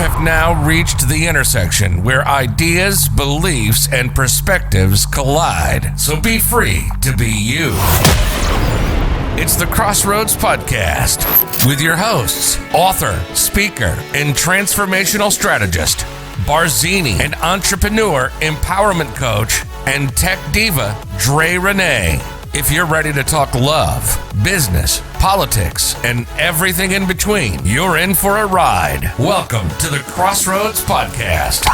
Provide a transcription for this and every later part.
have now reached the intersection where ideas, beliefs, and perspectives collide. So be free to be you. It's the XrossroadZ Podcast with your hosts, author, speaker, and transformational strategist, Barzini and entrepreneur, empowerment coach, and tech diva, Dre Renee. If you're ready to talk love, business, politics, and everything in between, you're in for a ride. Welcome to the XrossroadZ Podcast.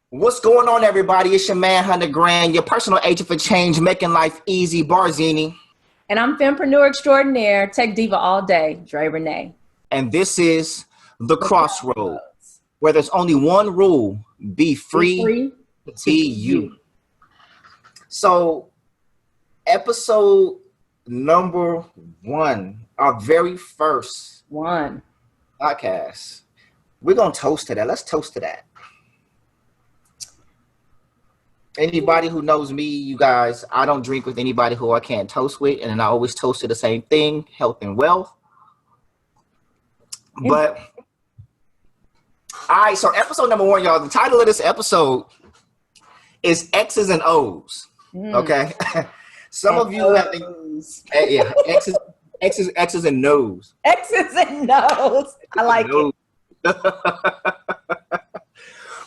What's going on, everybody? It's your man, Hunter Grand, your personal agent for change, making life easy, Barzini. And I'm fempreneur extraordinaire, tech diva all day, Dre Renee. And this is the XrossroadZ, where there's only one rule: be free to be you. So, episode number 1, our very first podcast. We're gonna toast to that. Let's toast to that. Anybody who knows me, you guys, I don't drink with anybody who I can't toast with, and I always toast to the same thing: health and wealth. But all right, so episode number 1, y'all. The title of this episode is Exes and Ohs. Okay, some of you have X's and No's. X's and No's. I like it.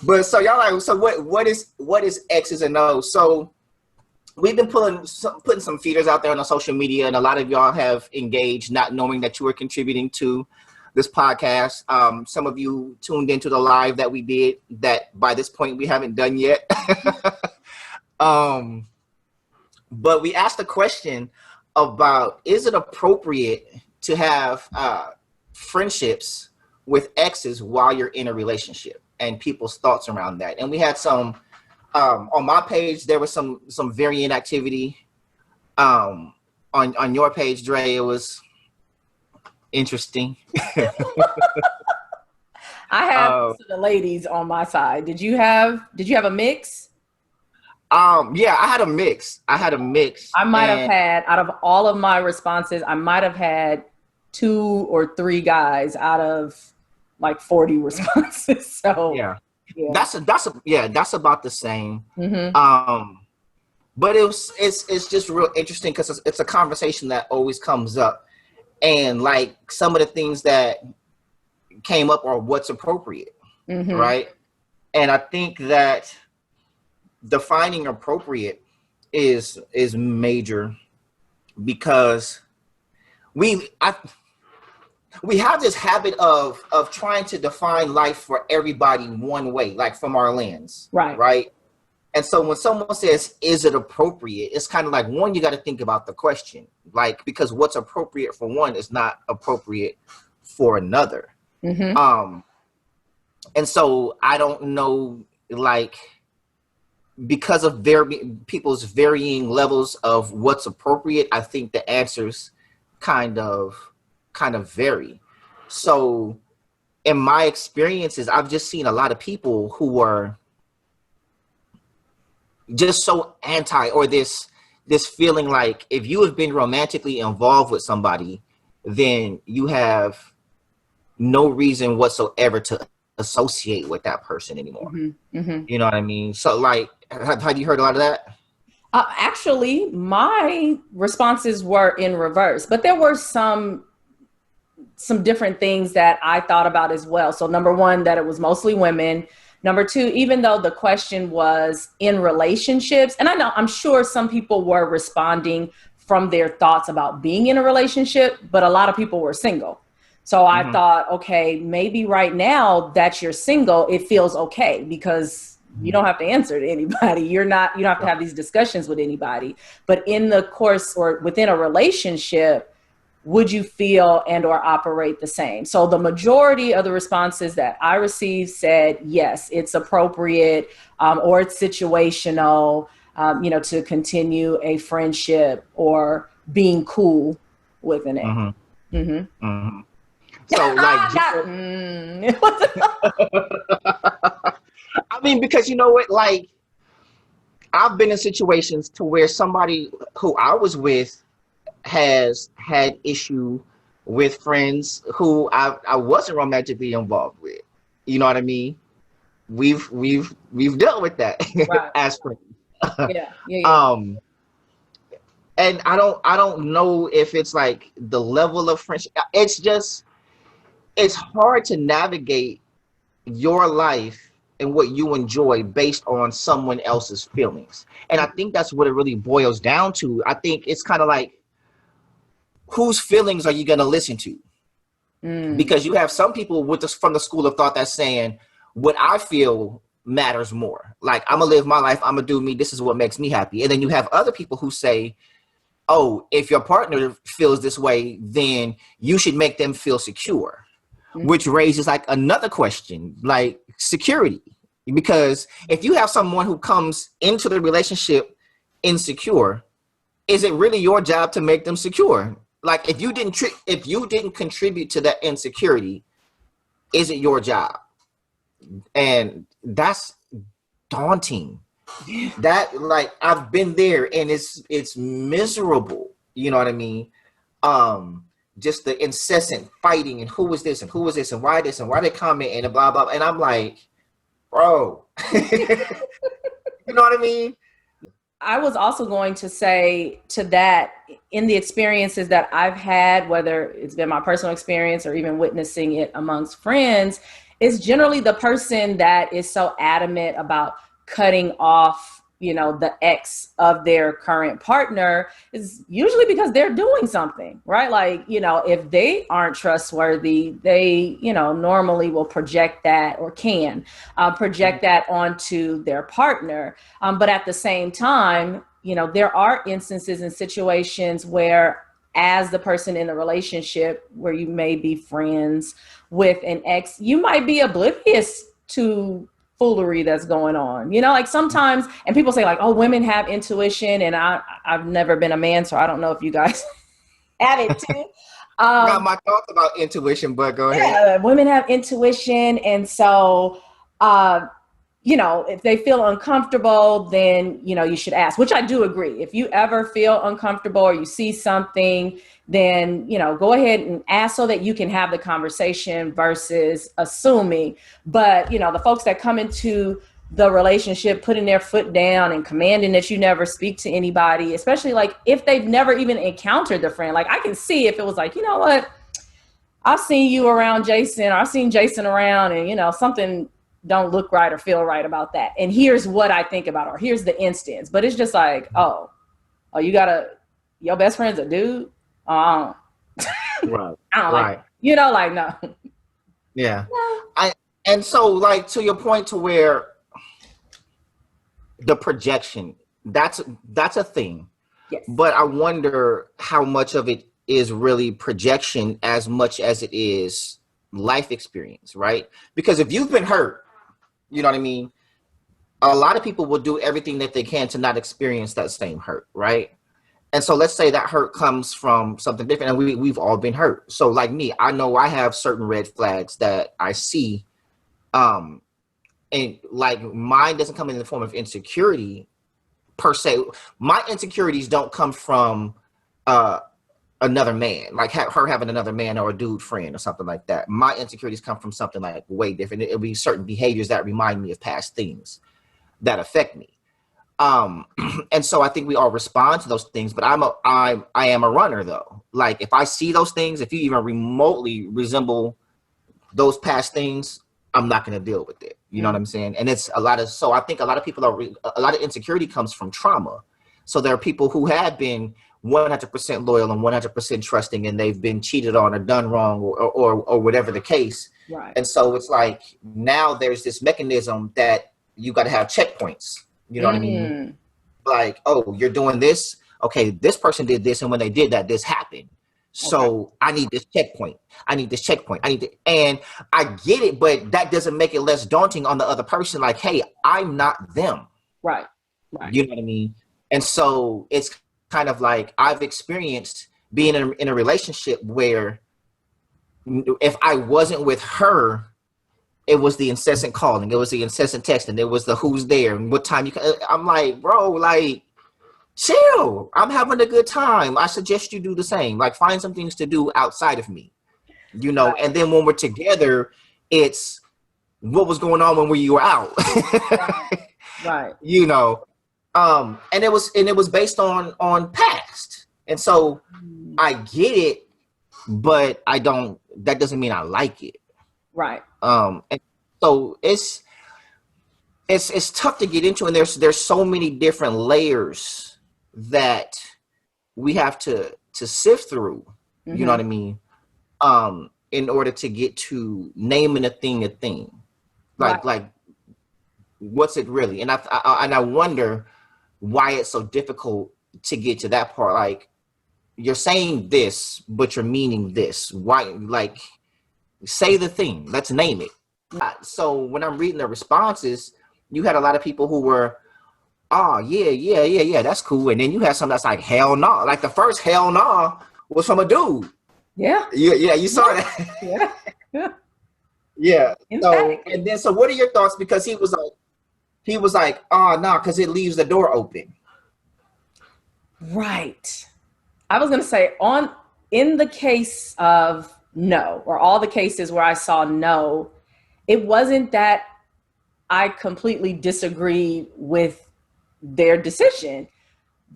But so y'all like, so what is X's and Ohs? So we've been putting some feeders out there on the social media, and a lot of y'all have engaged, not knowing that you were contributing to this podcast. Some of you tuned into the live that we did that by this point we haven't done yet. But we asked a question about, is it appropriate to have friendships with exes while you're in a relationship, and people's thoughts around that. And we had some, on my page, there was some varying activity. On your page, Dre, it was interesting. I have the ladies on my side. Did you have a mix? Yeah, I had a mix. I might have had, out of all of my responses, I might have had 2 or 3 guys out of like 40 responses. So yeah. That's about the same. Mm-hmm. But it's just real interesting because it's a conversation that always comes up. And like some of the things that came up are what's appropriate, right? And I think that defining appropriate is major, because we have this habit of trying to define life for everybody one way, like from our lens, right? And so when someone says, is it appropriate? It's kind of like, one, you got to think about the question, like, because what's appropriate for one is not appropriate for another. And so I don't know, like, because of people's varying levels of what's appropriate, I think the answers kind of vary. So in my experiences, I've just seen a lot of people who were just so anti, or this feeling like if you have been romantically involved with somebody, then you have no reason whatsoever to associate with that person anymore. You know what I mean? So like, have you heard a lot of that? Actually, my responses were in reverse, but there were some different things that I thought about as well. So number 1, that it was mostly women. Number 2, even though the question was in relationships, and I'm sure some people were responding from their thoughts about being in a relationship, but a lot of people were single. So I thought, okay, maybe right now that you're single, it feels okay because you don't have to answer to anybody. You don't have to have these discussions with anybody. But in the course or within a relationship, would you feel and or operate the same? So the majority of the responses that I received said, yes, it's appropriate or it's situational, to continue a friendship or being cool with an ex. So like, I mean, because you know what, like, I've been in situations to where somebody who I was with has had issue with friends who I wasn't romantically involved with. You know what I mean? We've dealt with that right. as friends. Yeah. And I don't know if it's like the level of friendship. It's hard to navigate your life and what you enjoy based on someone else's feelings. And I think that's what it really boils down to. I think it's kind of like, whose feelings are you going to listen to? Because you have some people from the school of thought that's saying, what I feel matters more. Like, I'm going to live my life. I'm going to do me. This is what makes me happy. And then you have other people who say, oh, if your partner feels this way, then you should make them feel secure, which raises like another question, like security. Because if you have someone who comes into the relationship insecure, is it really your job to make them secure? Like, if you didn't contribute to that insecurity, is it your job? And that's daunting. That, like, I've been there, and it's miserable. You know what I mean? Just the incessant fighting, and who is this, and who is this, and why they comment, and blah blah. And I'm like, bro, you know what I mean? I was also going to say to that, in the experiences that I've had, whether it's been my personal experience or even witnessing it amongst friends, is generally the person that is so adamant about cutting off, the ex of their current partner is usually because they're doing something, right? Like, if they aren't trustworthy, they, normally will project that, or can project that onto their partner. But at the same time, there are instances and situations where, as the person in the relationship where you may be friends with an ex, you might be oblivious to foolery that's going on, like sometimes, and people say like, oh, women have intuition, and I've never been a man, so I don't know if you guys have it too. Not my thoughts about intuition, but go ahead. Yeah, women have intuition, and so if they feel uncomfortable, then you should ask, which I do agree. If you ever feel uncomfortable or you see something, then go ahead and ask so that you can have the conversation versus assuming. But the folks that come into the relationship putting their foot down and commanding that you never speak to anybody, especially like if they've never even encountered the friend. Like, I can see if it was like, you know what, I've seen you around Jason, or I've seen Jason around, and something don't look right or feel right about that. And here's what I think about, or here's the instance. But it's just like, oh, your best friend's a dude? Oh, right. I don't right. Like, no. Yeah. And so, like, to your point, to where the projection, that's a thing. Yes. But I wonder how much of it is really projection as much as it is life experience, right? Because if you've been hurt, you know what I mean? A lot of people will do everything that they can to not experience that same hurt, right? And so let's say that hurt comes from something different, and we've all been hurt. So like me, I know I have certain red flags that I see. And like, mine doesn't come in the form of insecurity per se. My insecurities don't come from another man, like her having another man or a dude friend or something like that. My insecurities come from something like way different. It'll be certain behaviors that remind me of past things that affect me. And so I think we all respond to those things, but I am a runner though. Like, if I see those things, if you even remotely resemble those past things, I'm not going to deal with it. You know what I'm saying? And it's so I think a lot of people a lot of insecurity comes from trauma. So there are people who have been 100% loyal and 100% trusting, and they've been cheated on or done wrong or whatever the case. Right. And so it's like, now there's this mechanism that you got to have checkpoints. You know what I mean? Like, oh, you're doing this. Okay, this person did this, and when they did that, this happened. So I need this checkpoint. I need this checkpoint. And I get it, but that doesn't make it less daunting on the other person. Like, hey, I'm not them. Right. You know what I mean? And so it's kind of like, I've experienced being in a relationship where if I wasn't with her, it was the incessant calling, it was the incessant texting, it was the who's there and what time you can. I'm like, bro, like, chill. I'm having a good time. I suggest you do the same. Like, find some things to do outside of me, you know. Right. And then when we're together, it's what was going on when you were out. Right. You know, and it was based on past. And so I get it, but that doesn't mean I like it. Right. And so it's tough to get into, and there's so many different layers that we have to sift through. Mm-hmm. You know what I mean? In order to get to naming a thing. Like what's it really? And I wonder why it's so difficult to get to that part. Like, you're saying this, but you're meaning this. Why? Like, say the thing. Let's name it. So when I'm reading the responses, you had a lot of people who were, oh, yeah, that's cool. And then you had some that's like, hell no. Like, the first hell no was from a dude. Yeah. Yeah, you saw that. Yeah. Yeah. So what are your thoughts? Because he was like, oh, no, because it leaves the door open. Right. I was going to say, in the case of no, or all the cases where I saw no, it wasn't that I completely disagreed with their decision,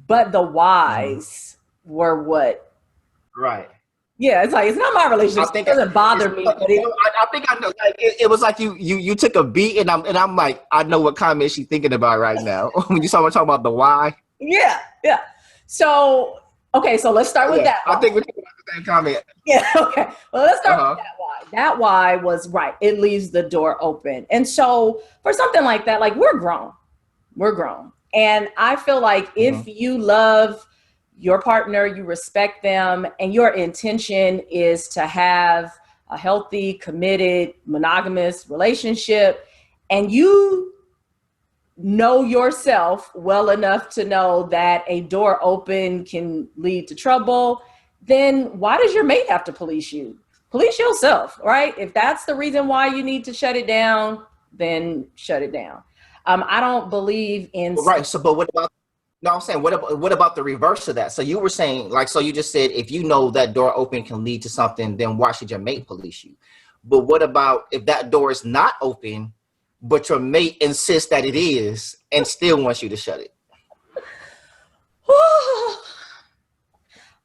but the whys were what. Right. Yeah, it's like, it's not my relationship. It doesn't bother me. But I think I know. Like, it was like you took a beat, and I'm like, I know what comment she's thinking about right now when you talking about the why. Yeah. So okay, so let's start with that. I think we're talking about the same comment. Yeah. Okay. Well, let's start with that why. That why was right. It leaves the door open, and so for something like that, like, we're grown, and I feel like if you love your partner, you respect them, and your intention is to have a healthy, committed, monogamous relationship, and you know yourself well enough to know that a door open can lead to trouble, then why does your mate have to police you? Police yourself, right? If that's the reason why you need to shut it down, then shut it down. I don't believe in... Right, so but what about... No, I'm saying, what about the reverse of that? So you were saying, like, so you just said, if you know that door open can lead to something, then why should your mate police you? But what about if that door is not open, but your mate insists that it is and still wants you to shut it?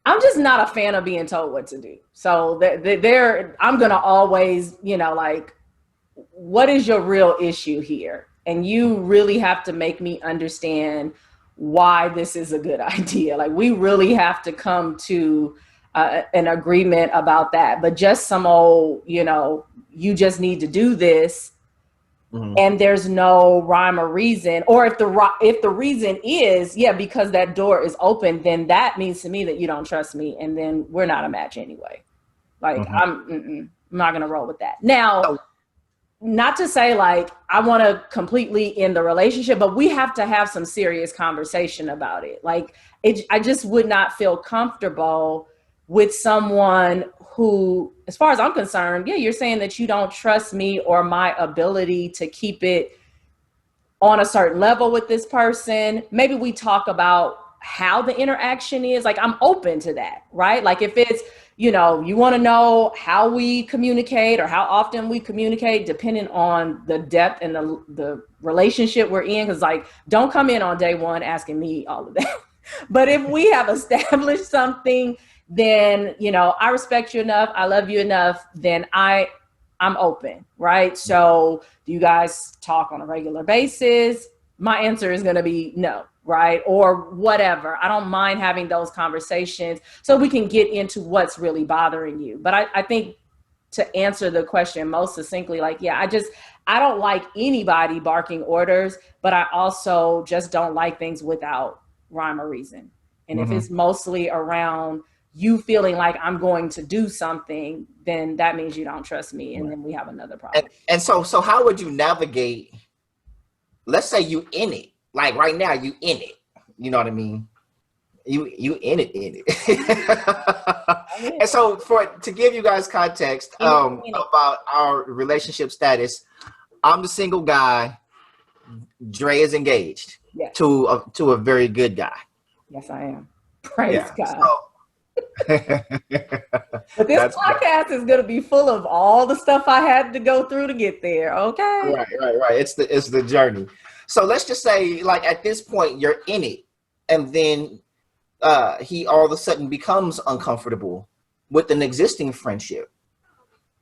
I'm just not a fan of being told what to do. So I'm going to always, like, what is your real issue here? And you really have to make me understand why this is a good idea. Like, we really have to come to an agreement about that. But just some old, you just need to do this, and there's no rhyme or reason. Or if the reason is, because that door is open, then that means to me that you don't trust me, and then we're not a match anyway. Like, I'm not gonna roll with that. Now, not to say like I want to completely end the relationship, but we have to have some serious conversation about it. Like, I just would not feel comfortable with someone who, as far as I'm concerned, you're saying that you don't trust me or my ability to keep it on a certain level with this person. Maybe we talk about how the interaction is. Like, I'm open to that, right? Like, if it's, you want to know how we communicate or how often we communicate, depending on the depth and the relationship we're in. Because, like, don't come in on day one asking me all of that. But if we have established something, then, I respect you enough, I love you enough, then I'm open, right? So do you guys talk on a regular basis? My answer is going to be no, right? Or whatever. I don't mind having those conversations so we can get into what's really bothering you. But I think, to answer the question most succinctly, like, I don't like anybody barking orders, but I also just don't like things without rhyme or reason. And if it's mostly around you feeling like I'm going to do something, then that means you don't trust me. And then we have another problem. And so how would you navigate, let's say you in it, like right now you in it, you know what I mean? You in it. And so to give you guys context about our relationship status, I'm the single guy, Dre is engaged to a very good guy. Yes, I am. Praise God. So, but this podcast is going to be full of all the stuff I had to go through to get there. Okay. Right. It's the journey. So let's just say, like, at this point, you're in it, and then he all of a sudden becomes uncomfortable with an existing friendship.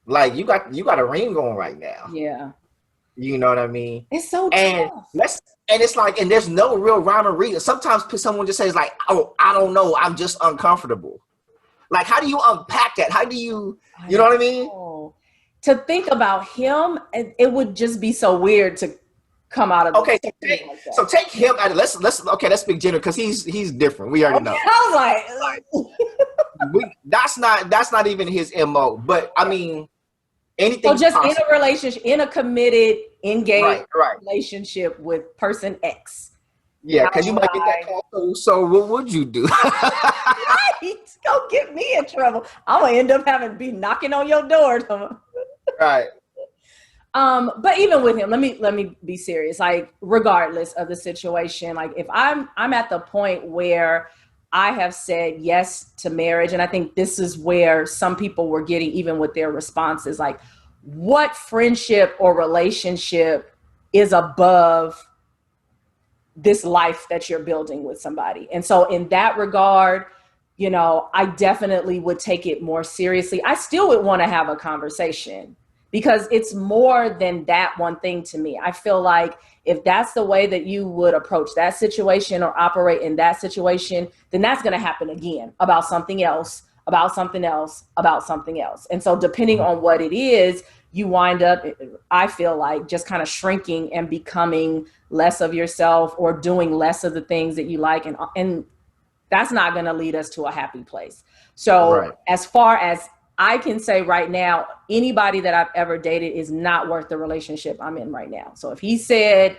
Like, you got a ring on right now. Yeah. You know what I mean? It's so tough. tough. And it's like, and there's no real rhyme or reason. Sometimes someone just says like, oh, I don't know, I'm just uncomfortable. Like, how do you unpack that? How do you know what I mean? To think about him, it would just be so weird to come out of. Okay, so take him out of, let's speak general, because he's different. We already know. I was like that's not even his MO. But I mean, anything. So just possible. In a relationship, in a committed, engaged right. relationship with person X. Yeah, because you might get that call. So what would you do? Right, go get me in trouble. I'm gonna end up having to be knocking on your door. Right. But even with him, let me be serious. Like, regardless of the situation, like if I'm at the point where I have said yes to marriage, and I think this is where some people were getting even with their responses, like what friendship or relationship is above this life that you're building with somebody? And so in that regard, you know, I definitely would take it more seriously. I still would want to have a conversation, because it's more than that one thing to me. I feel like if that's the way that you would approach that situation or operate in that situation, then that's going to happen again about something else, about something else, about something else. And so depending on what it is, you wind up, I feel like, just kind of shrinking and becoming less of yourself or doing less of the things that you like. And that's not going to lead us to a happy place. So as far as I can say right now, anybody that I've ever dated is not worth the relationship I'm in right now. So if he said,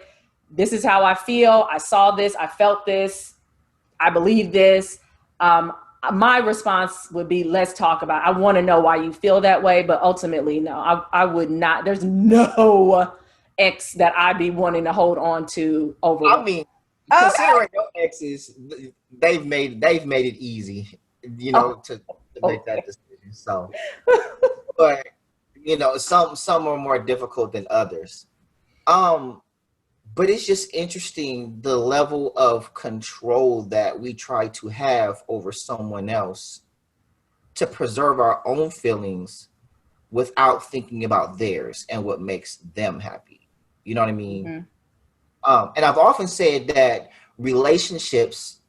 this is how I feel, I saw this, I felt this, I believe this, my response would be, let's talk about it. I want to know why you feel that way, but ultimately, no, I would not. There's no ex that I'd be wanting to hold on to over. I mean, considering your exes, they've made it easy, you know, to make that decision. So, but you know, some are more difficult than others. But it's just interesting the level of control that we try to have over someone else to preserve our own feelings without thinking about theirs and what makes them happy. You know what I mean? Mm-hmm. And I've often said that relationships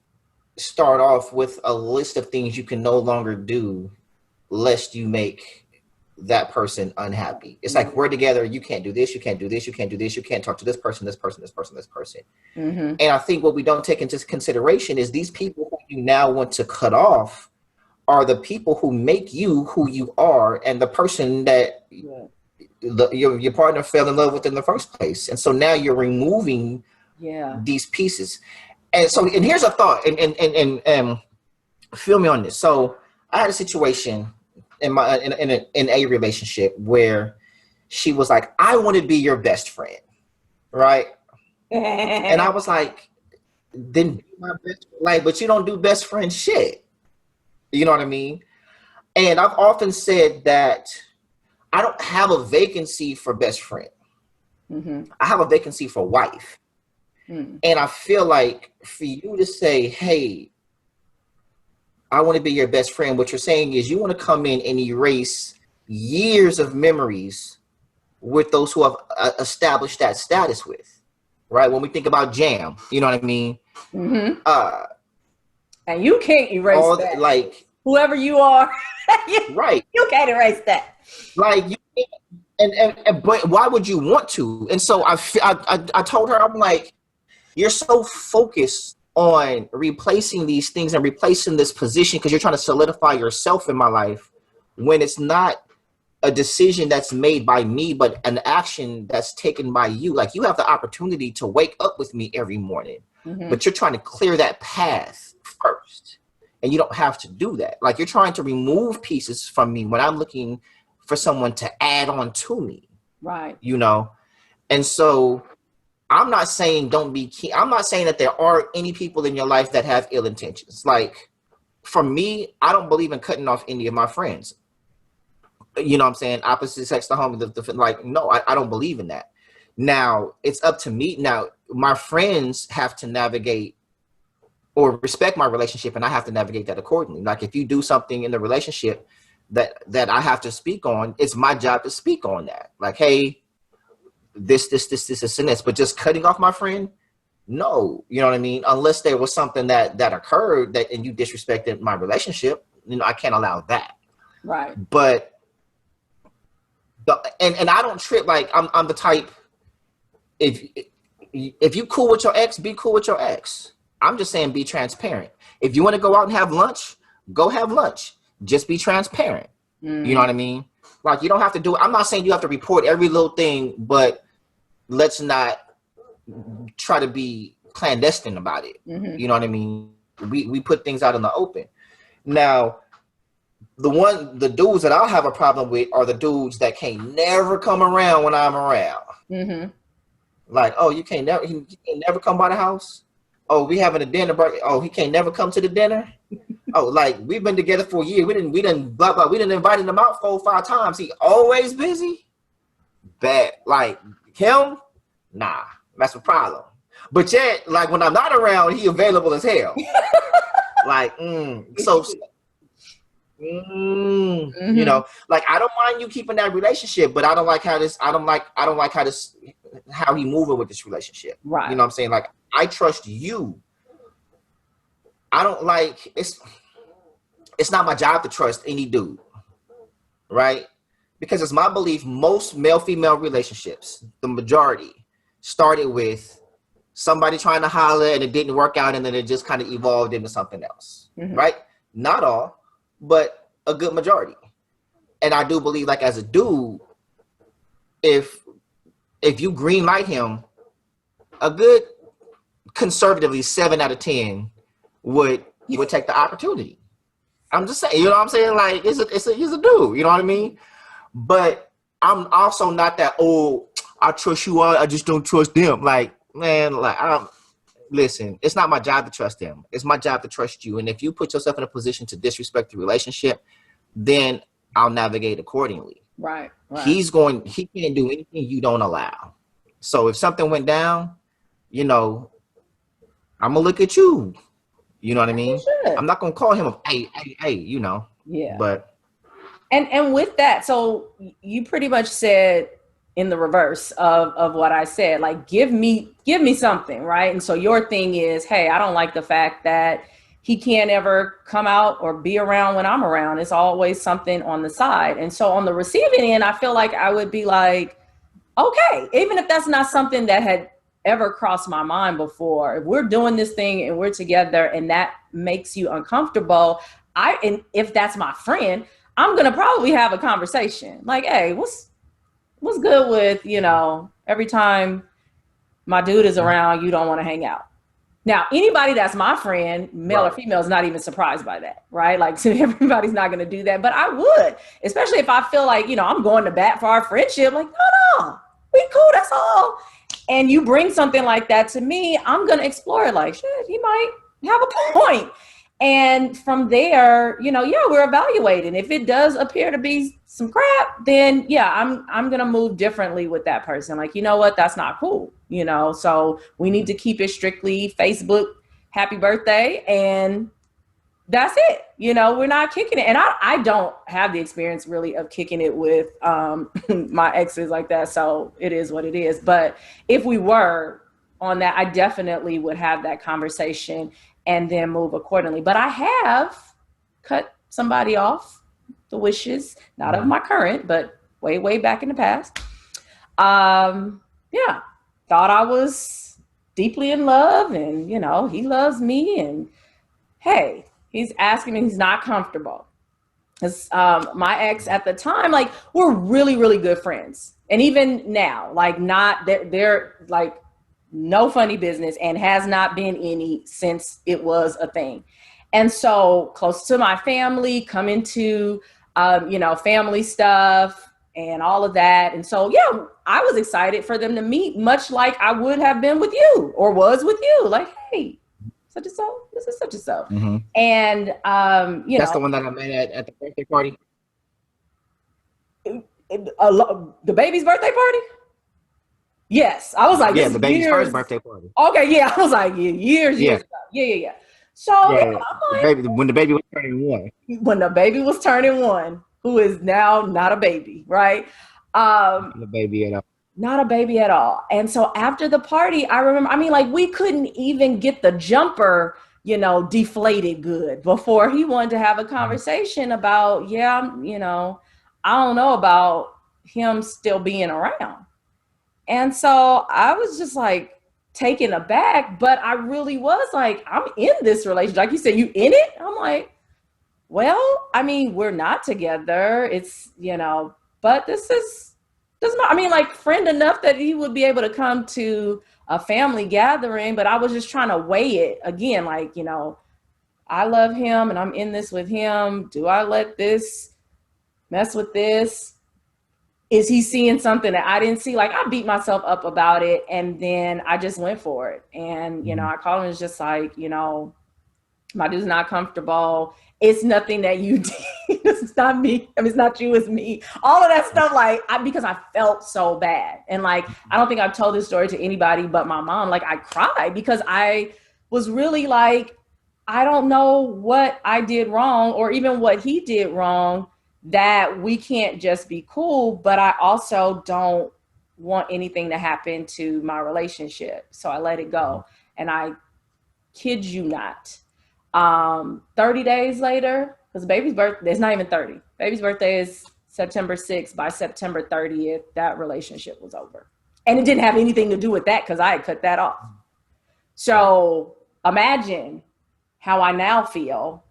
start off with a list of things you can no longer do lest you make that person unhappy. It's like, we're together, you can't do this, you can't do this, you can't do this, you can't talk to this person, this person, this person, this person. Mm-hmm. And I think what we don't take into consideration is these people who you now want to cut off are the people who make you who you are and the person that your partner fell in love with in the first place. And so now you're removing these pieces. And so, and here's a thought, and feel me on this. So I had a situation in a relationship where she was like, I want to be your best friend, right? And I was like, then be my best friend. Like, but you don't do best friend shit. You know what I mean? And I've often said that I don't have a vacancy for best friend. Mm-hmm. I have a vacancy for wife. Mm. And I feel like for you to say, hey, I want to be your best friend, what you're saying is you want to come in and erase years of memories with those who have established that status with, right? When we think about jam, you know what I mean? Mm-hmm. And you can't erase that. Like, whoever you are, right? You can't erase that. Like, you can't, but why would you want to? And so I told her, I'm like, you're so focused on replacing these things and replacing this position because you're trying to solidify yourself in my life when it's not a decision that's made by me, but an action that's taken by you. Like, you have the opportunity to wake up with me every morning, but you're trying to clear that path first. And you don't have to do that. Like, you're trying to remove pieces from me when I'm looking for someone to add on to me. Right. You know? And so I'm not saying I'm not saying that there are any people in your life that have ill intentions. Like, for me, I don't believe in cutting off any of my friends. You know what I'm saying? Opposite sex to home. Like, no, I don't believe in that. Now, it's up to me. Now, my friends have to navigate or respect my relationship, and I have to navigate that accordingly. Like, if you do something in the relationship that I have to speak on, it's my job to speak on that. Like, hey, this, and this. But just cutting off my friend, no. You know what I mean? Unless there was something that occurred and you disrespected my relationship, I can't allow that. Right. But and I don't trip. Like, I'm the type, if you cool with your ex, be cool with your ex. I'm just saying, be transparent. If you want to go out and have lunch, go have lunch. Just be transparent. You know what I mean? Like, you don't have to do it. I'm not saying you have to report every little thing, but let's not try to be clandestine about it. You know what I mean? We put things out in the open. Now, the dudes that I'll have a problem with are the dudes that can't never come around when I'm around. Like, oh, he can't never come by the house. Oh, we having a dinner, but oh, he can't never come to the dinner. Oh, like, we've been together for a year. We didn't blah blah. We didn't invite him out 4 or 5 times. He always busy. Bad. Like, him, nah, that's a problem. But yet, like, when I'm not around, he available as hell. Like, so. You know, like, I don't mind you keeping that relationship, but I don't like how how he moving with this relationship. Right. You know what I'm saying? Like, I trust you. I don't like it's not my job to trust any dude. Right? Because it's my belief most male-female relationships, the majority, started with somebody trying to holler and it didn't work out, and then it just kind of evolved into something else. Right? Not all, but a good majority. And I do believe, like, as a dude, if you green light him, a good conservatively 7 out of 10 would take the opportunity. I'm just saying, you know what I'm saying? Like, he's a dude, you know what I mean? But I'm also not that, oh, I trust you all, I just don't trust them. Like, man, like, listen, it's not my job to trust them. It's my job to trust you. And if you put yourself in a position to disrespect the relationship, then I'll navigate accordingly. Right. He can't do anything you don't allow. So if something went down, I'm gonna look at you. You know what I mean? I'm not gonna call him hey, Yeah. But and with that, so you pretty much said in the reverse of what I said, like, give me something, right? And so your thing is, hey, I don't like the fact that he can't ever come out or be around when I'm around. It's always something on the side. And so on the receiving end, I feel like I would be like, okay, even if that's not something that had ever crossed my mind before, if we're doing this thing and we're together and that makes you uncomfortable, and if that's my friend, I'm gonna probably have a conversation. Like, hey, what's good with, every time my dude is around, you don't want to hang out. Now, anybody that's my friend, male or female, is not even surprised by that, right? Like, so everybody's not going to do that, but I would, especially if I feel like, I'm going to bat for our friendship. Like, no, we cool, that's all. And you bring something like that to me, I'm going to explore it. Like, shit, you might have a point. And from there, we're evaluating. If it does appear to be some crap, then I'm going to move differently with that person. Like, you know what? That's not cool. So we need to keep it strictly Facebook, happy birthday. And that's it. We're not kicking it. And I don't have the experience really of kicking it with my exes like that. So it is what it is. But if we were on that, I definitely would have that conversation and then move accordingly. But I have cut somebody off, the wishes, not of my current, but way, way back in the past. Thought I was deeply in love and, he loves me. And hey, he's asking me, he's not comfortable. Because my ex at the time, like, we're really, really good friends. And even now, like, they're like, no funny business and has not been any since it was a thing. And so close to my family, come into, family stuff, and all of that. And so, yeah, I was excited for them to meet, much like I would have been with you or was with you. Like, hey, such and so, this is such and so. Mm-hmm. And, that's the one that I met at the birthday party. The baby's birthday party? Yes. I was like, yeah, the baby's first birthday party. Okay, yeah. I was like, years ago. Yeah. So yeah, like, when the baby was turning 1. When the baby was turning 1, who is now not a baby, right? The baby at all. Not a baby at all. And so after the party, I remember, I mean, like, we couldn't even get the jumper, deflated good before he wanted to have a conversation about, I don't know about him still being around. And so I was just like taken aback, but I really was like, I'm in this relationship. Like you said, you in it? I'm like, well, I mean, we're not together. It's, but this is, does not, I mean, like, friend enough that he would be able to come to a family gathering, but I was just trying to weigh it again. Like, I love him and I'm in this with him. Do I let this mess with this? Is he seeing something that I didn't see? Like, I beat myself up about it, and then I just went for it. And, I called him and was just like, my dude's not comfortable. It's nothing that you did. It's not me. I mean, it's not you, it's me. All of that stuff, like, because I felt so bad. And, like, I don't think I've told this story to anybody but my mom. Like, I cried because I was really like, I don't know what I did wrong or even what he did wrong, that we can't just be cool, but I also don't want anything to happen to my relationship. So I let it go. And I kid you not, 30 days later, because baby's birthday, it's not even 30. Baby's birthday is September 6th. By September 30th, that relationship was over. And it didn't have anything to do with that because I had cut that off. So imagine how I now feel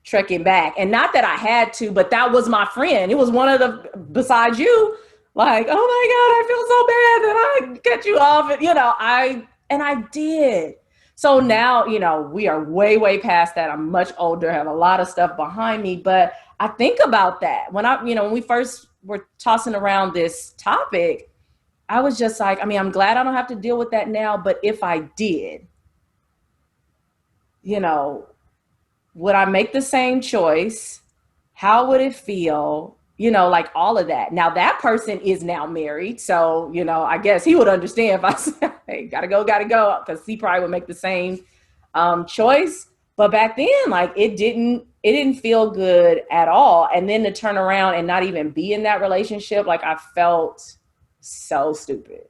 trekking back. And not that I had to, but that was my friend. It was one of the, besides you, like, oh my God, I feel so bad that I cut you off. And I did. So now, we are way, way past that. I'm much older, have a lot of stuff behind me, but I think about that. When when we first were tossing around this topic, I was just like, I mean, I'm glad I don't have to deal with that now, but if I did, would I make the same choice? How would it feel? Like all of that. Now that person is now married. So, I guess he would understand if I said, hey, gotta go. Cause he probably would make the same choice. But back then, like it didn't feel good at all. And then to turn around and not even be in that relationship, like I felt so stupid.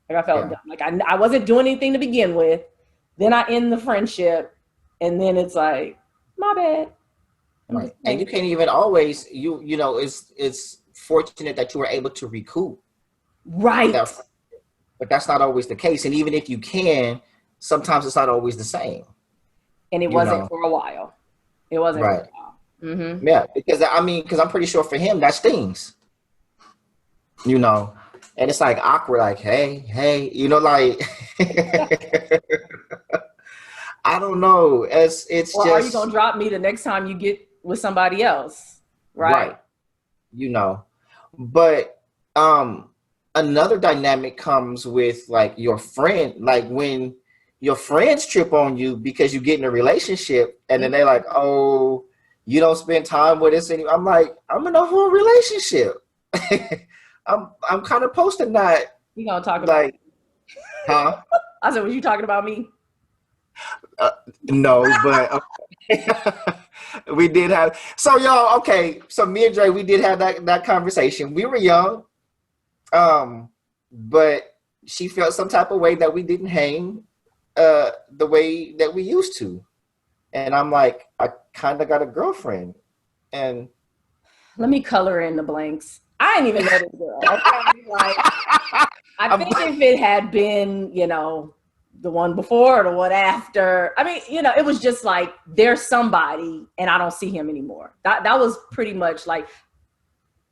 Like I felt dumb. Like I wasn't doing anything to begin with. Then I end the friendship. And then it's like, my bad. Right. And you can't even always, it's fortunate that you were able to recoup. Right. But that's not always the case. And even if you can, sometimes it's not always the same. And it wasn't for a while. It wasn't right. for a while. Mm-hmm. Yeah. Because I'm pretty sure for him, that stings. And it's like awkward, like, hey, like, I don't know. It's just. Are you gonna drop me the next time you get with somebody else? Right. But another dynamic comes with like your friend, like when your friends trip on you because you get in a relationship and then they're like, oh, you don't spend time with us anymore. I'm like, I'm in a whole relationship. I'm kind of posting that. You gonna talk about like, huh? I said, was you talking about me? No, but we did have. So y'all, okay. So me and Dre, we did have that conversation. We were young, but she felt some type of way that we didn't hang the way that we used to, and I'm like, I kind of got a girlfriend, and let me color in the blanks. I didn't even know this girl. Okay? Like, I think if it had been, the one before or the one after. I mean, it was just like, there's somebody and I don't see him anymore. That was pretty much like,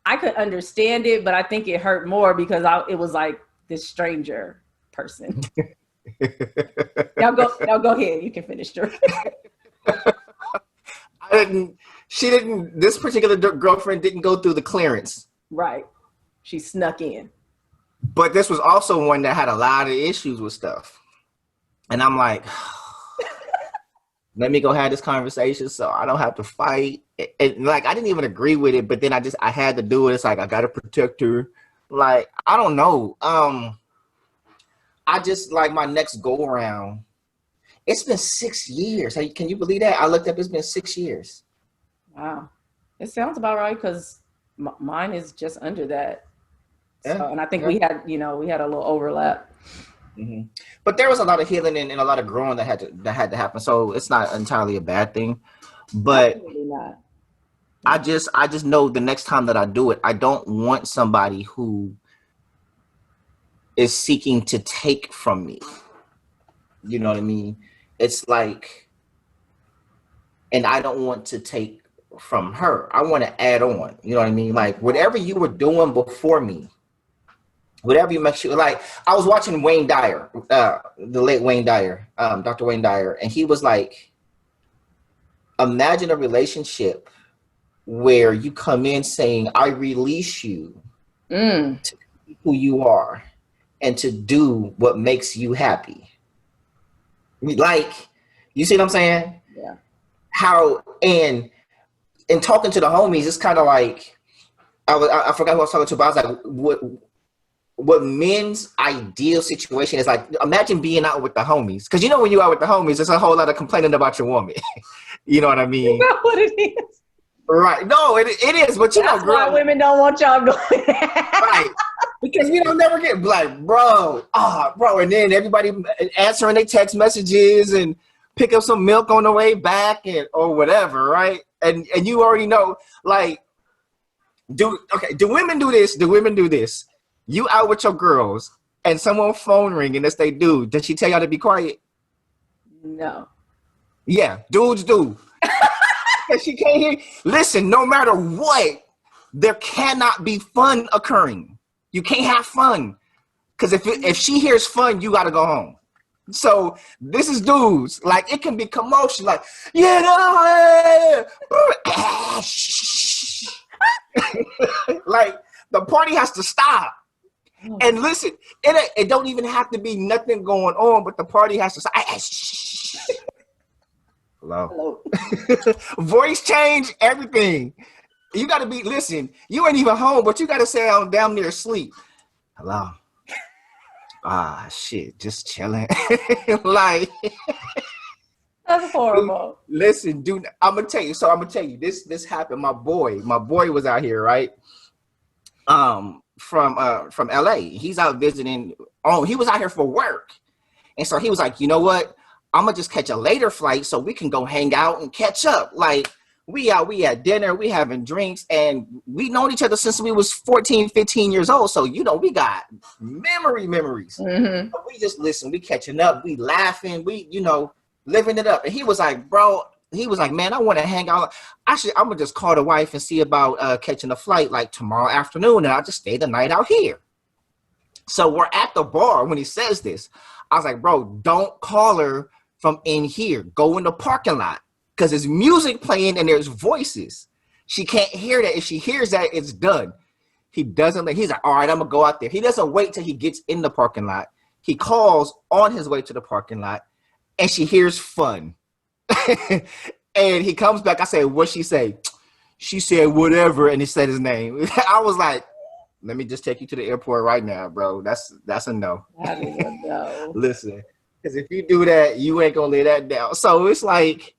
I could understand it, but I think it hurt more because it was like this stranger person. Now go ahead. You can finish, Drew. This particular girlfriend didn't go through the clearance. Right. She snuck in. But this was also one that had a lot of issues with stuff. And I'm like, let me go have this conversation so I don't have to fight. And like, I didn't even agree with it, but then I had to do it. It's like, I got to protect her. Like, I don't know. I just like my next go around. It's been 6 years. Can you believe that? I looked up, it's been 6 years. Wow. It sounds about right because mine is just under that. Yeah. So, and I think we had a little overlap. Mm-hmm. But there was a lot of healing and a lot of growing that had to happen. So it's not entirely a bad thing. But not. I just know the next time that I do it, I don't want somebody who is seeking to take from me. You know what I mean? It's like, and I don't want to take from her. I want to add on. You know what I mean? Like whatever you were doing before me, whatever you make sure. Like I was watching Wayne Dyer, the late Wayne Dyer, Dr. Wayne Dyer, and he was like, imagine a relationship where you come in saying, I release you to be who you are and to do what makes you happy. Like, you see what I'm saying? Yeah. How, and talking to the homies, it's kind of like, I forgot who I was talking to, but I was like, what men's ideal situation is like, imagine being out with the homies. Because you know when you're out with the homies, there's a whole lot of complaining about your woman. You know what I mean? You know what it is. Right. No, it is. But that's why women don't want y'all going. Right. Because we don't never get like, bro. And then everybody answering their text messages and pick up some milk on the way back or whatever, right? And you already know, like, do women do this? Do women do this? You out with your girls and someone phone ring and if they do, does she tell y'all to be quiet? No. Yeah, dudes do. And she can't hear. Listen, no matter what, there cannot be fun occurring. You can't have fun. Because if she hears fun, you got to go home. So this is dudes. Like, it can be commotion. Like, like, the party has to stop. And listen, it don't even have to be nothing going on, but the party has to stop. Hello. Voice change, everything. You got to be, listen, you ain't even home, but you got to sound damn near asleep. Hello. Shit, just chilling. Like, that's horrible. Listen, dude, I'm going to tell you, this happened. My boy was out here, right? From LA. He's out visiting. He was out here for work. And so he was like, you know what? I'm gonna just catch a later flight so we can go hang out and catch up. Like we had dinner, we having drinks, and we known each other since we was 14, 15 years old. So, you know, we got memories. Mm-hmm. We just listen, we catching up, we laughing, we, you know, living it up. And he was like, man, I want to hang out. Actually, I'm gonna just call the wife and see about catching a flight like tomorrow afternoon, and I'll just stay the night out here. So we're at the bar when he says this. I was like, bro, don't call her from in here. Go in the parking lot because there's music playing and there's voices. She can't hear that. If she hears that, it's done. He doesn't. He's like, all right, I'm gonna go out there. He doesn't wait till he gets in the parking lot. He calls on his way to the parking lot, and she hears fun. And he comes back. I say, what'd she say? She said whatever, and he said his name. I was like, let me just take you to the airport right now, bro. That's a no. That is a no. Listen, because if you do that, you ain't gonna lay that down. So it's like,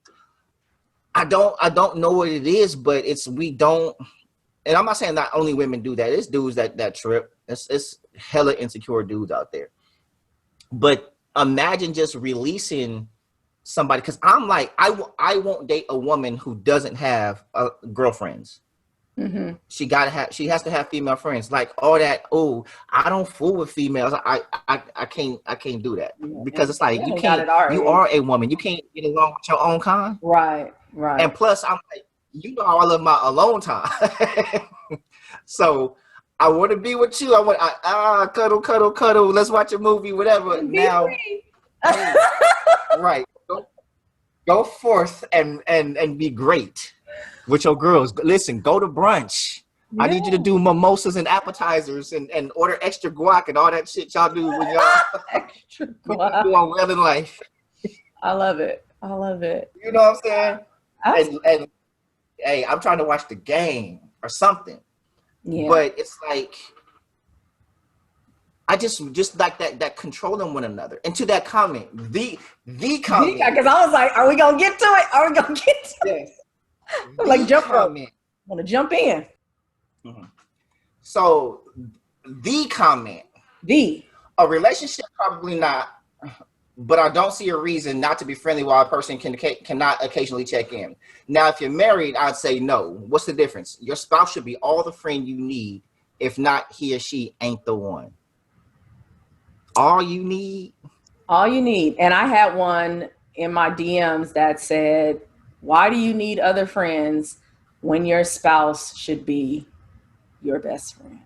I don't know what it is, but we don't. And I'm not saying not only women do that. It's dudes that trip. It's hella insecure dudes out there. But imagine just releasing somebody, because I'm like, I won't date a woman who doesn't have girlfriends. Mm-hmm. She has to have female friends. Like all that. Oh, I don't fool with females. I can't do that, because it's like you can't. You are a woman. You can't get along with your own kind. Right. And plus, I'm like, you know how I love my alone time. So I want to be with you. I want cuddle. Let's watch a movie, whatever. Now, right. Go forth and be great. with your girls. Listen, go to brunch. Yeah. I need you to do mimosas and appetizers and order extra guac and all that shit y'all do when y'all extra guac. Do on Well in Life. I love it. I love it. You know what I'm saying? And hey, I'm trying to watch the game or something. Yeah. But it's like I just like that controlling one another. And to that comment, the comment. Because I was like, are we gonna get to it? Are we gonna get to it? Yes. Like jump up. Want to jump in. Mm-hmm. So the comment. A relationship probably not, but I don't see a reason not to be friendly while a person cannot occasionally check in. Now, if you're married, I'd say no. What's the difference? Your spouse should be all the friend you need. If not, he or she ain't the one. All you need. And I had one in my DMs that said, why do you need other friends when your spouse should be your best friend?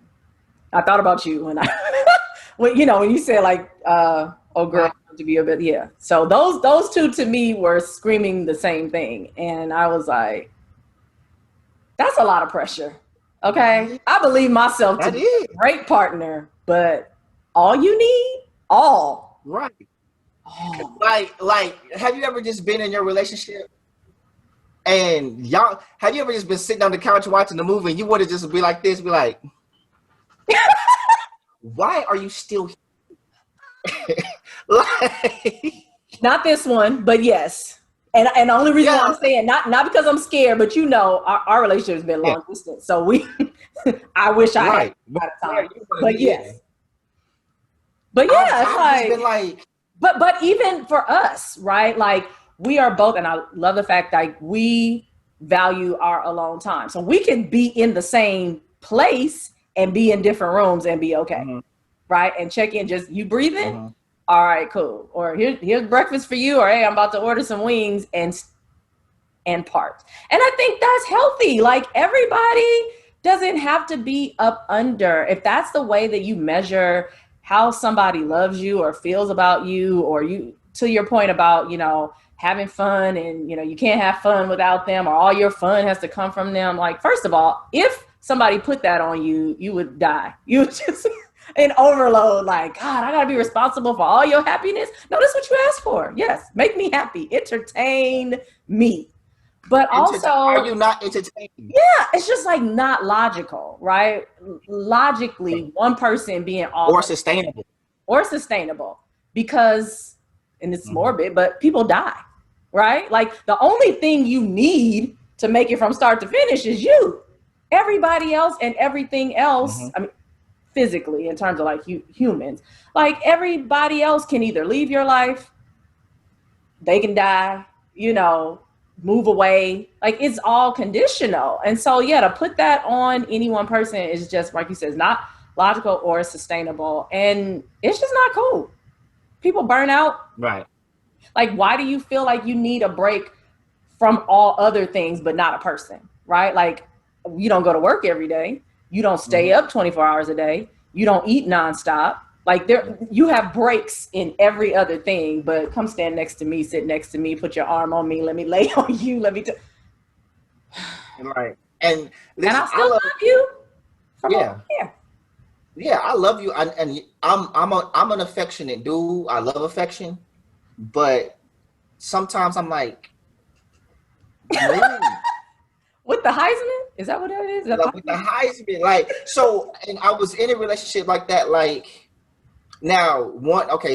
I thought about you when when you said like, oh girl, to be a bit, yeah. So those two to me were screaming the same thing. And I was like, that's a lot of pressure. Okay. I believe myself to be a great partner, but all you need? All. Right. Oh. Like, have you ever just been in your relationship and have you ever just been sitting on the couch watching the movie and you want to just be like this, be like, why are you still here? Like, not this one, but yes. And the only reason why I'm saying not because I'm scared, but our relationship has been long distance. So I wish I had at a time. But yes. But yeah, it's like, but even for us, right? Like we are both, and I love the fact that we value our alone time. So we can be in the same place and be in different rooms and be okay, right? And check in, just you breathing. All right, cool. Or here's breakfast for you. Or hey, I'm about to order some wings and part. And I think that's healthy. Like everybody doesn't have to be up under. If that's the way that you measure how somebody loves you or feels about you, or you, to your point about, having fun and, you can't have fun without them, or all your fun has to come from them. Like, first of all, if somebody put that on you, you would die. You would just an overload. Like, God, I gotta be responsible for all your happiness. No, that's what you asked for. Yes. Make me happy. Entertain me. But also, are you not entertaining? Yeah, it's just like not logical, right? Logically, one person being all sustainable, because, and it's morbid, but people die, right? Like the only thing you need to make it from start to finish is you. Everybody else and everything else. I mean, physically, in terms of like humans, like everybody else can either leave your life, they can die, move away. Like it's all conditional. And so, to put that on any one person is just, like you said, not logical or sustainable. And it's just not cool. People burn out. Right. Like, why do you feel like you need a break from all other things, but not a person, right? Like you don't go to work every day. You don't stay up 24 hours a day. You don't eat nonstop. Like you have breaks in every other thing, but come stand next to me, sit next to me, put your arm on me, let me lay on you, Right. And I still love you. Yeah, I love you. And I'm an affectionate dude. I love affection, but sometimes I'm like, with the Heisman? Is that what it is? Like, with the Heisman, like, so, and I was in a relationship like that, like. Now,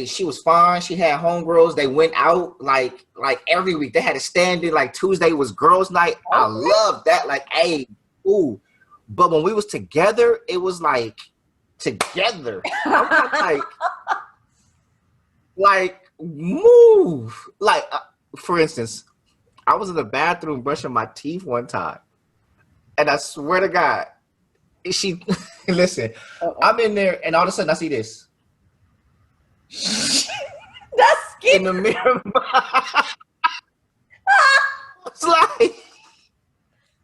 she was fine. She had homegirls. They went out like every week. They had a stand-in. Like Tuesday was girls' night. I love that. Like, hey, ooh. But when we was together, it was like together. I'm like move. Like, for instance, I was in the bathroom brushing my teeth one time, and I swear to God, listen. I'm in there, and all of a sudden I see this. That's scary. In the mirror. It's like,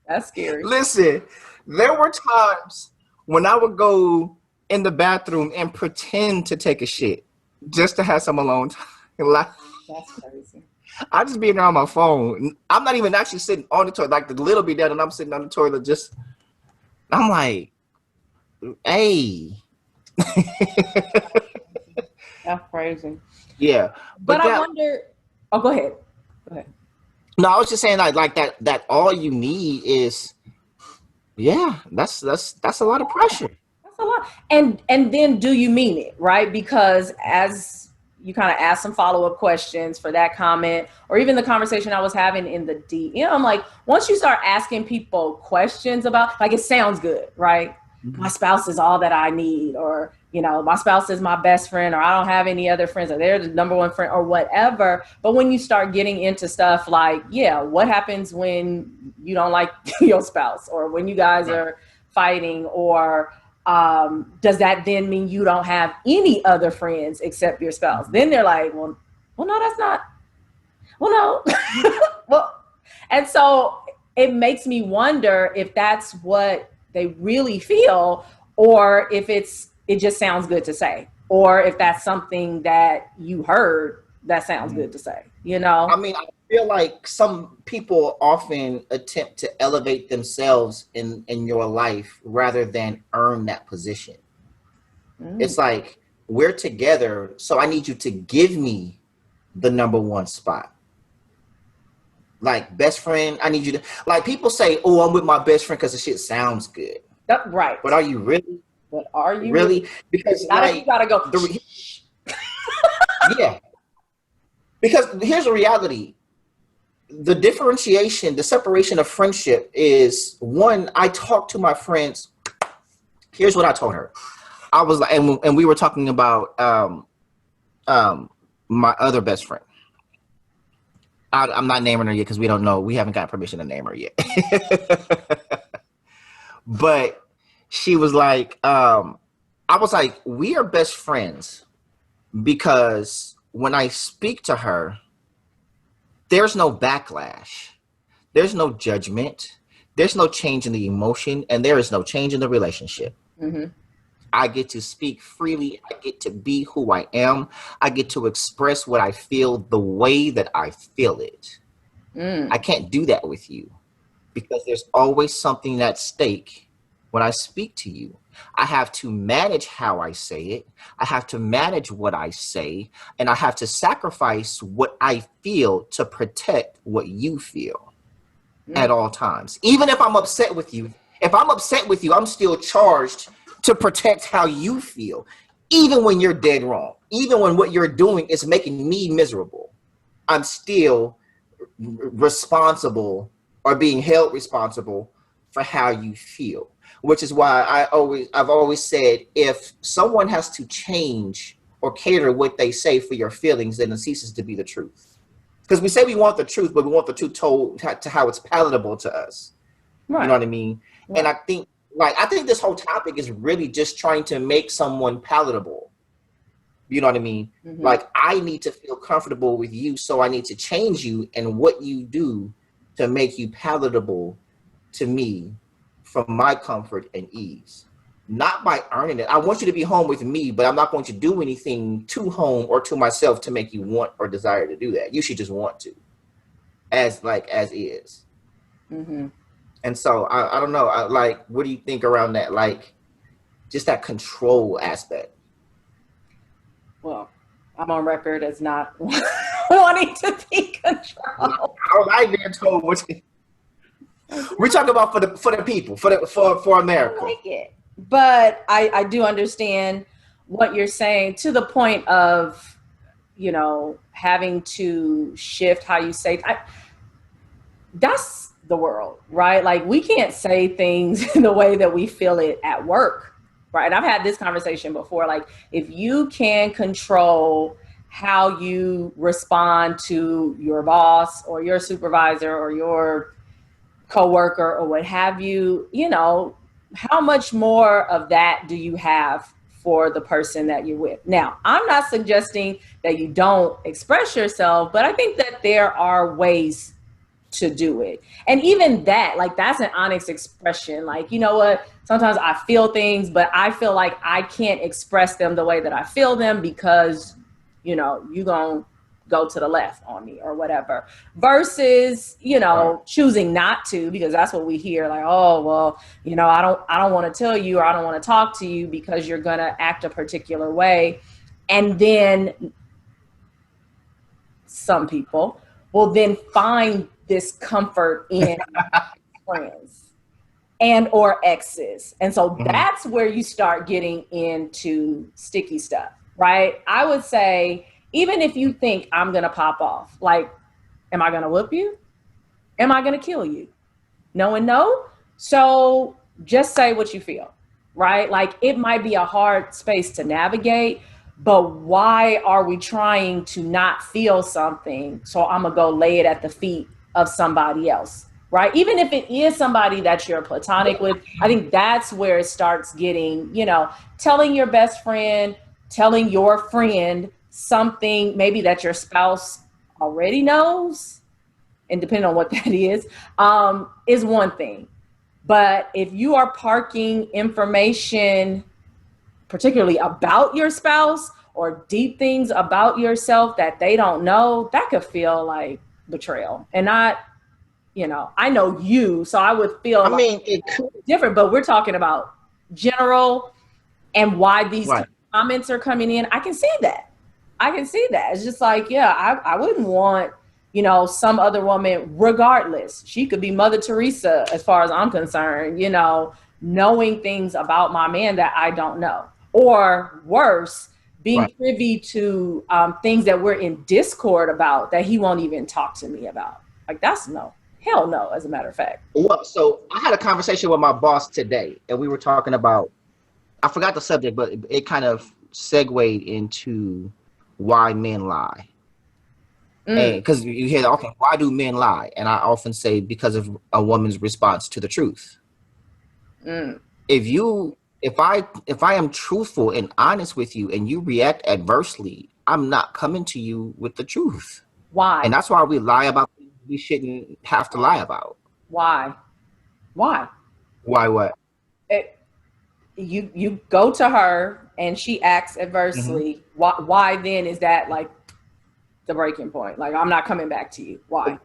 that's scary. Listen, there were times when I would go in the bathroom and pretend to take a shit just to have some alone time. That's crazy. I just be there on my phone. I'm not even actually sitting on the toilet, like the little bit down, and I'm sitting on the toilet. I'm like, hey. That's crazy. Yeah, but I wonder. Oh, go ahead. Go ahead. No, I was just saying like that. That all you need is, yeah. That's a lot of pressure. That's a lot. And then do you mean it, right? Because as you kind of ask some follow-up questions for that comment, or even the conversation I was having in the DM, like once you start asking people questions about, like, it sounds good, right? Mm-hmm. My spouse is all that I need, or, you know, my spouse is my best friend, or I don't have any other friends, or they're the number one friend, or whatever. But when you start getting into stuff like, yeah, what happens when you don't like your spouse, or when you guys are fighting, or does that then mean you don't have any other friends except your spouse? Then they're like, well, no, that's not. Well, no. Well, and so it makes me wonder if that's what they really feel, or if it just sounds good to say, or if that's something that you heard that sounds good to say, you know? I mean, I feel like some people often attempt to elevate themselves in your life rather than earn that position. It's like, we're together, so I need you to give me the number one spot. Like, best friend, I need you to, like, people say, oh, I'm with my best friend because the shit sounds good. Right. But are you really? But are you really? Because like, you gotta go. Yeah. Because here's the reality. The differentiation, the separation of friendship is, one, I talk to my friends. Here's what I told her. I was like, and we were talking about my other best friend. I'm not naming her yet because we don't know. We haven't got permission to name her yet. But she was like, I was like, we are best friends because when I speak to her, there's no backlash. There's no judgment. There's no change in the emotion, and there is no change in the relationship. Mm-hmm. I get to speak freely. I get to be who I am. I get to express what I feel the way that I feel it. I can't do that with you because there's always something at stake when I speak to you. I have to manage how I say it. I have to manage what I say, and I have to sacrifice what I feel to protect what you feel at all times. Even if I'm upset with you, I'm still charged to protect how you feel, even when you're dead wrong, even when what you're doing is making me miserable. I'm still responsible or being held responsible for how you feel, which is why I've always said, if someone has to change or cater what they say for your feelings, then it ceases to be the truth. Because we say we want the truth, but we want the truth told to how it's palatable to us. Right. You know what I mean? Right. And I think this whole topic is really just trying to make someone palatable. You know what I mean? Mm-hmm. Like, I need to feel comfortable with you, so I need to change you and what you do to make you palatable to me from my comfort and ease. Not by earning it. I want you to be home with me, but I'm not going to do anything to home or to myself to make you want or desire to do that. You should just want to, as is. Mm-hmm. And so I don't know. What do you think around that? Like, just that control aspect. Well, I'm on record as not wanting to be controlled. I don't like being told what to. We're talking about for the people, for America. I like it, but I do understand what you're saying to the point of, you know, having to shift how you say. That's the world, right? Like, we can't say things in the way that we feel it at work, right? And I've had this conversation before. Like, if you can control how you respond to your boss or your supervisor or your coworker or what have you, you know, how much more of that do you have for the person that you're with? Now, I'm not suggesting that you don't express yourself, but I think that there are ways to do it. And even that, like, that's an honest expression. Like, you know what, sometimes I feel things, but I feel like I can't express them the way that I feel them because, you know, you gonna go to the left on me or whatever, versus, choosing not to, because that's what we hear. Like, oh, well, I don't want to tell you, or I don't want to talk to you because you're going to act a particular way. And then some people will then find this comfort in friends and or exes. And so that's where you start getting into sticky stuff, right? I would say, even if you think I'm going to pop off, like, am I going to whoop you? Am I going to kill you? No and no. So just say what you feel, right? Like, it might be a hard space to navigate, but why are we trying to not feel something? So I'm going to go lay it at the feet of somebody else, right? Even if it is somebody that you're platonic with, I think that's where it starts getting, telling your best friend, telling your friend something maybe that your spouse already knows, and depending on what that is one thing. But if you are parking information, particularly about your spouse or deep things about yourself that they don't know, that could feel like betrayal. And not, I know you, so I would feel it could different, but we're talking about general and why these comments are coming in. I can see that. It's just like, I wouldn't want, some other woman, regardless. She could be Mother Teresa, as far as I'm concerned, knowing things about my man that I don't know. Or worse, being privy to things that we're in discord about that he won't even talk to me about. Like, that's no. Hell no, as a matter of fact. Well, so I had a conversation with my boss today, and we were talking about, I forgot the subject, but it kind of segued into why men lie. Because you hear, okay, why do men lie? And I often say, because of a woman's response to the truth. If I am truthful and honest with you and you react adversely, I'm not coming to you with the truth. Why? And that's why we lie about things we shouldn't have to lie about. Why? Why what? You go to her and she acts adversely. Why then is that like the breaking point? Like, I'm not coming back to you. Why?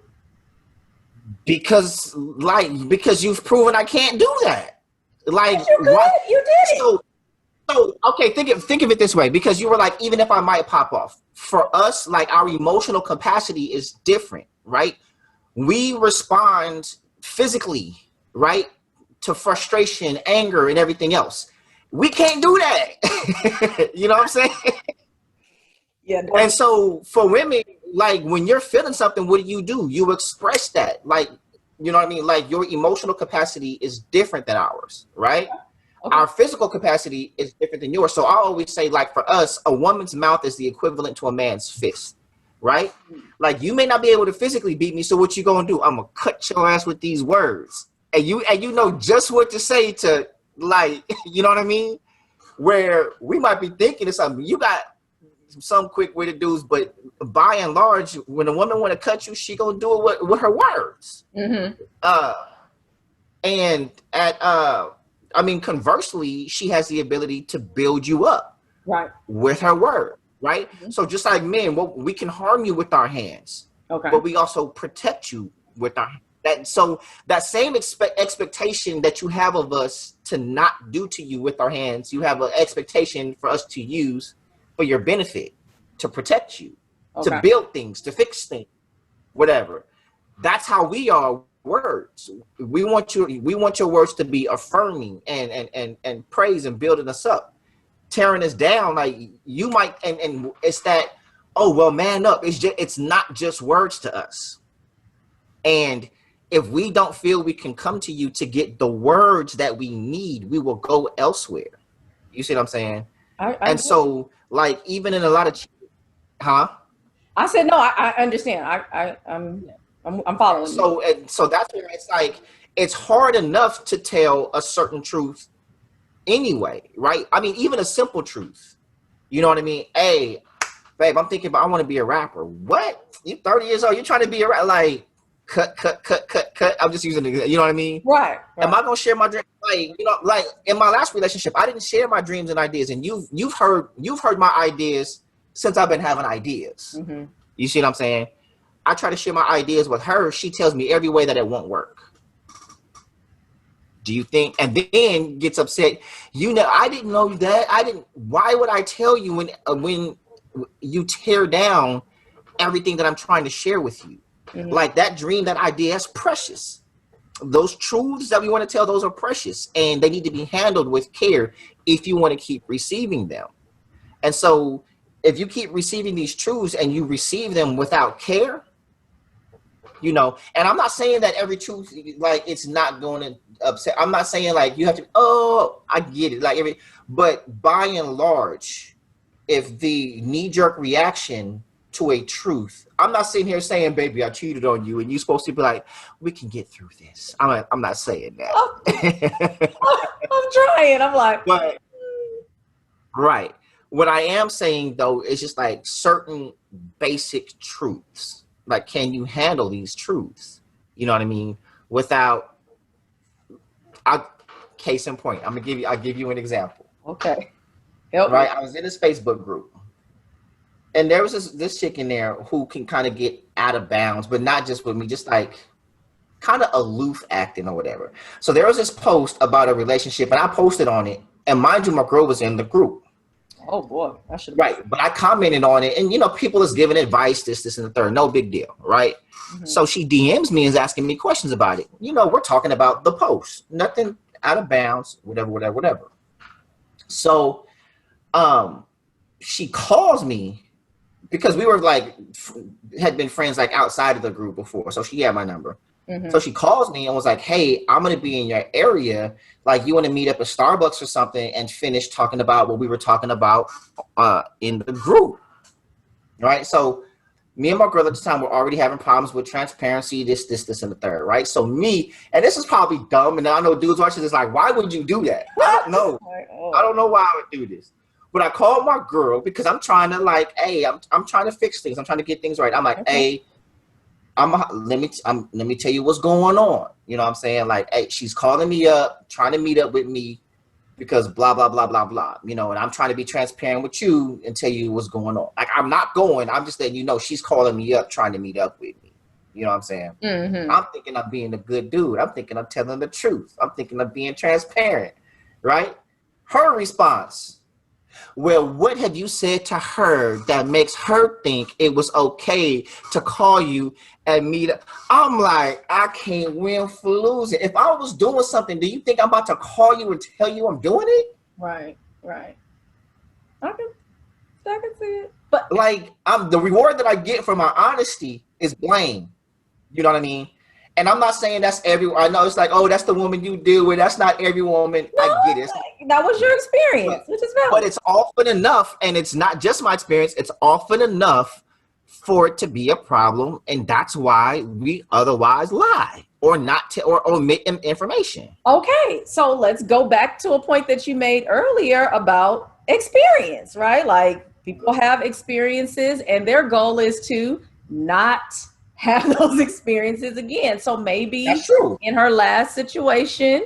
Because you've proven I can't do that. Like, you did it. So okay, think of it this way, because you were like, even if I might pop off, for us, like, our emotional capacity is different, right? We respond physically, right, to frustration, anger, and everything else. We can't do that. You know what I'm saying? Yeah. And so for women, like, when you're feeling something, what do? You express that. Like, you know what I mean? Like, your emotional capacity is different than ours, right? Okay. Our physical capacity is different than yours. So I always say, like, for us, a woman's mouth is the equivalent to a man's fist, right? Like, you may not be able to physically beat me, so what you gonna do? I'm gonna cut your ass with these words. And you know just what to say to, like, you know what I mean? Where we might be thinking of something. You got some quick-witted dudes, but by and large, when a woman want to cut you, she gonna do it with her words. And conversely, she has the ability to build you up, right, with her word, right? So just like men, we can harm you with our hands, okay, but we also protect you with our hands. That same expectation that you have of us to not do to you with our hands, you have an expectation for us to use for your benefit, to protect you, okay, to build things, to fix things, whatever. That's how we are words. We want your words to be affirming and praise and building us up. Tearing us down, like, you might, and it's that, oh, well, man up. It's not just words to us. And if we don't feel we can come to you to get the words that we need, we will go elsewhere. You see what I'm saying? So, like, even in a lot of, I said, no, I understand. I'm following you. So that's where it's like, it's hard enough to tell a certain truth anyway, right? I mean, even a simple truth. You know what I mean? Hey, babe, I'm thinking about, I want to be a rapper. What? You're 30 years old. You're trying to be a rapper? Like, cut. I'm just using it. You know what I mean? Right. Am I gonna share my dream? Like, you know, like in my last relationship, I didn't share my dreams and ideas. And you've heard my ideas since I've been having ideas. You see what I'm saying? I try to share my ideas with her. She tells me every way that it won't work. Do you think? And then gets upset. I didn't know that. Why would I tell you when you tear down everything that I'm trying to share with you? Mm-hmm. Like that dream, that idea is precious. Those truths that we want to tell, those are precious, and they need to be handled with care if you want to keep receiving them. And so if you keep receiving these truths and you receive them without care, and I'm not saying that every truth, like, it's not going to upset. I'm not saying like you have to, I get it. But by and large, if the knee-jerk reaction to a truth, I'm not sitting here saying, baby, I cheated on you, and you're supposed to be like, we can get through this. I'm not saying that. I'm trying. I'm like, but right. What I am saying though is just like certain basic truths. Like, can you handle these truths? You know what I mean? Without, case in point, I'll give you an example. Okay. Help me. I was in this Facebook group, and there was this chick in there who can kind of get out of bounds, but not just with me, just like kind of aloof acting or whatever. So there was this post about a relationship, and I posted on it, and mind you, my girl was in the group. Oh boy, I should. Right, but I commented on it, and people is giving advice, this, and the third. No big deal, right? Mm-hmm. So she DMs me and is asking me questions about it. We're talking about the post, nothing out of bounds, whatever. So, she calls me because we were had been friends outside of the group before, so she had my number. Mm-hmm. So she calls me and was like, hey, I'm going to be in your area. Like, you want to meet up at Starbucks or something and finish talking about what we were talking about in the group. Right. So me and my girl at the time were already having problems with transparency, this, and the third. Right. So me, and this is probably dumb. And I know dudes watching this like, why would you do that? I don't know. I don't know why I would do this. But I called my girl because I'm trying to hey, I'm trying to fix things. I'm trying to get things right. I'm like, hey, let me tell you what's going on. You know what I'm saying? Like, hey, she's calling me up, trying to meet up with me because blah, blah, blah, blah, blah. And I'm trying to be transparent with you and tell you what's going on. Like, I'm not going. I'm just letting she's calling me up, trying to meet up with me. You know what I'm saying? Mm-hmm. I'm thinking of being a good dude. I'm thinking of telling the truth. I'm thinking of being transparent, right? Her response, well, what have you said to her that makes her think it was okay to call you and meet up? I'm like, I can't win for losing. If I was doing something, do you think I'm about to call you and tell you I'm doing it? Right. I can see it. But the reward that I get for my honesty is blame. You know what I mean? And I'm not saying that's everyone. I know it's like, oh, that's the woman you deal with. That's not every woman. No, I get it. That was your experience, which is valid. But it's often enough, and it's not just my experience. It's often enough for it to be a problem, and that's why we otherwise lie or not or omit information. Okay, so let's go back to a point that you made earlier about experience, right? Like, people have experiences, and their goal is to not have those experiences again. So maybe that's true. In her last situation,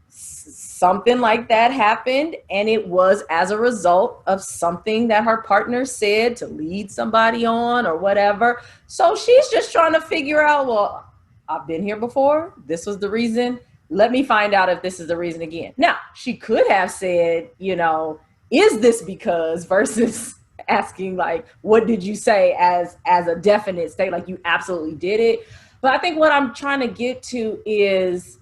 something like that happened, and it was as a result of something that her partner said to lead somebody on or whatever. So she's just trying to figure out, well, I've been here before. This was the reason. Let me find out if this is the reason again. Now, she could have said, is this because versus asking like, what did you say as a definite state, like you absolutely did it. But I think what I'm trying to get to is,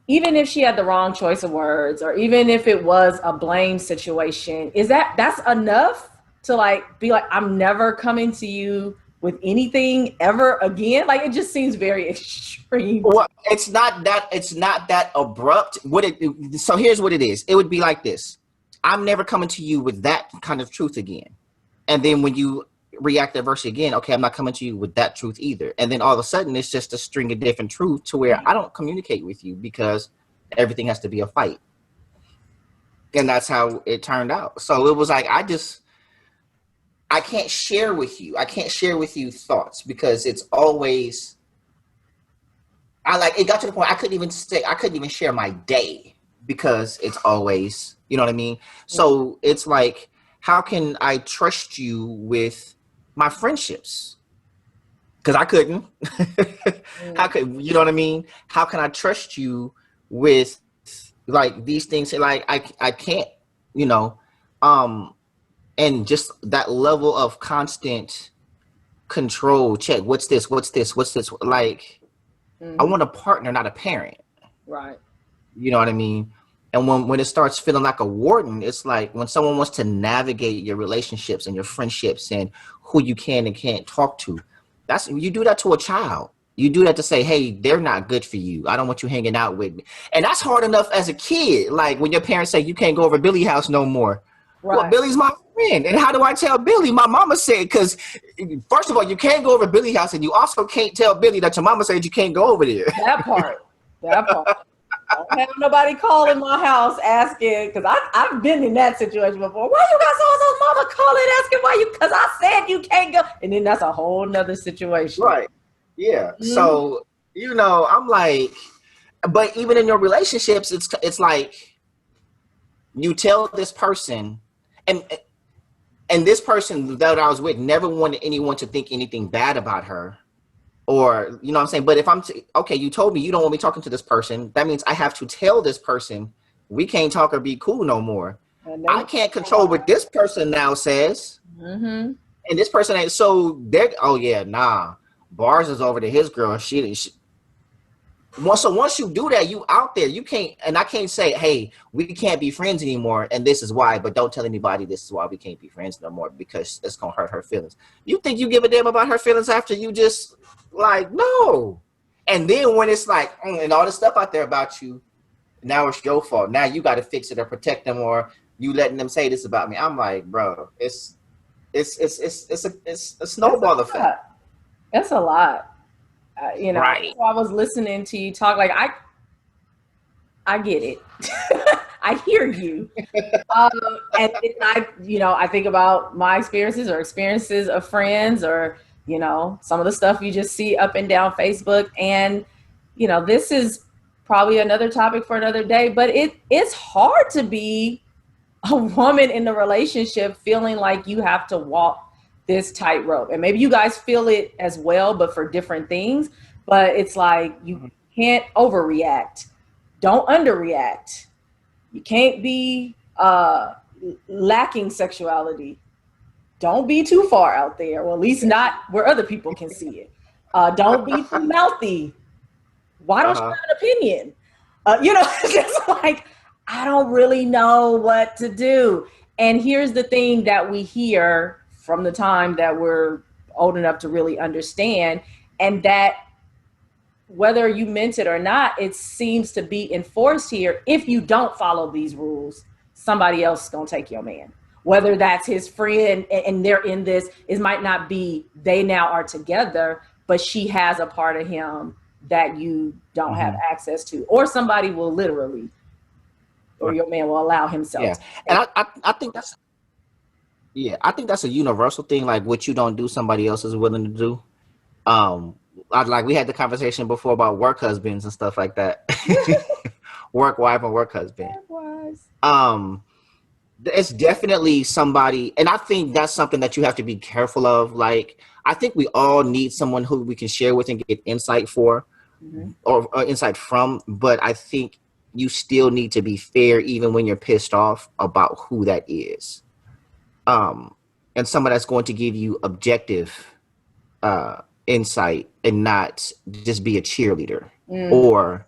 even if she had the wrong choice of words, or even if it was a blame situation, that's enough to be like, I'm never coming to you with anything ever again? Like, it just seems very extreme. Well, it's not that abrupt. So here's what it is. It would be like this. I'm never coming to you with that kind of truth again. And then when you react adversely again, okay, I'm not coming to you with that truth either. And then all of a sudden it's just a string of different truth to where I don't communicate with you because everything has to be a fight. And that's how it turned out. So it was like, I can't share with you. I can't share with you thoughts because it's always, it got to the point I couldn't even share my day because it's always, you know what I mean? So it's like, how can I trust you with my friendships? Because I couldn't. How could, you know what I mean? How can I trust you with like these things? Like I can't, you know, and just that level of constant control check. What's this? Like, I want a partner, not a parent. Right. You know what I mean? And when it starts feeling like a warden, it's like when someone wants to navigate your relationships and your friendships and who you can and can't talk to. You do that to a child. You do that to say, hey, they're not good for you. I don't want you hanging out with me. And that's hard enough as a kid. Like when your parents say you can't go over to Billy's house no more. Right. Well, Billy's my friend. And how do I tell Billy? My mama said, because first of all, you can't go over to Billy's house, and you also can't tell Billy that your mama said you can't go over there. That part. I don't have nobody calling my house asking, because I've been in that situation before. Why you got so mama calling asking why you? Because I said you can't go. And then that's a whole nother situation. Right. Yeah. Mm-hmm. So, you know, I'm like, but even in your relationships, it's like you tell this person, and this person that I was with never wanted anyone to think anything bad about her. Or, you know what I'm saying? But if okay, you told me you don't want me talking to this person. That means I have to tell this person we can't talk or be cool no more. I can't control what this person now says. Mm-hmm. And this person ain't. So they're, oh yeah, nah. Bars is over to his girl. Once you do that, you out there. You can't, and I can't say, hey, we can't be friends anymore, and this is why, but don't tell anybody this is why we can't be friends no more, because it's gonna hurt her feelings. You think you give a damn about her feelings after you just like, no. And then when it's like, and all this stuff out there about you, now it's your fault. Now you got to fix it or protect them, or you letting them say this about me. I'm like, bro, it's a snowball effect. That's a lot. You know, right. So I was listening to you talk, like I get it. I hear you. And I think about my experiences of friends, or, you know, some of the stuff you just see up and down Facebook. And, you know, this is probably another topic for another day, but it's hard to be a woman in the relationship feeling like you have to walk this tightrope. And maybe you guys feel it as well, but for different things. But it's like, you can't overreact. Don't underreact. You can't be lacking sexuality. Don't be too far out there, or at least not where other people can see it. Don't be too mouthy. Why don't you have an opinion? You know, it's just like, I don't really know what to do. And here's the thing that we hear from the time that we're old enough to really understand, and that whether you meant it or not, it seems to be enforced here. If you don't follow these rules, somebody else is going to take your man. Whether that's his friend and they're in this, it might not be they now are together, but she has a part of him that you don't have access to, or somebody will literally, or your man will allow himself. Yeah. And I think that's, I think that's a universal thing. Like what you don't do, somebody else is willing to do. We had the conversation before about work husbands and stuff like that. Work wife and work husband. It's definitely somebody, and I think that's something that you have to be careful of. Like, I think we all need someone who we can share with and get insight for, or insight from. But I think you still need to be fair, even when you're pissed off about who that is. And someone that's going to give you objective insight and not just be a cheerleader or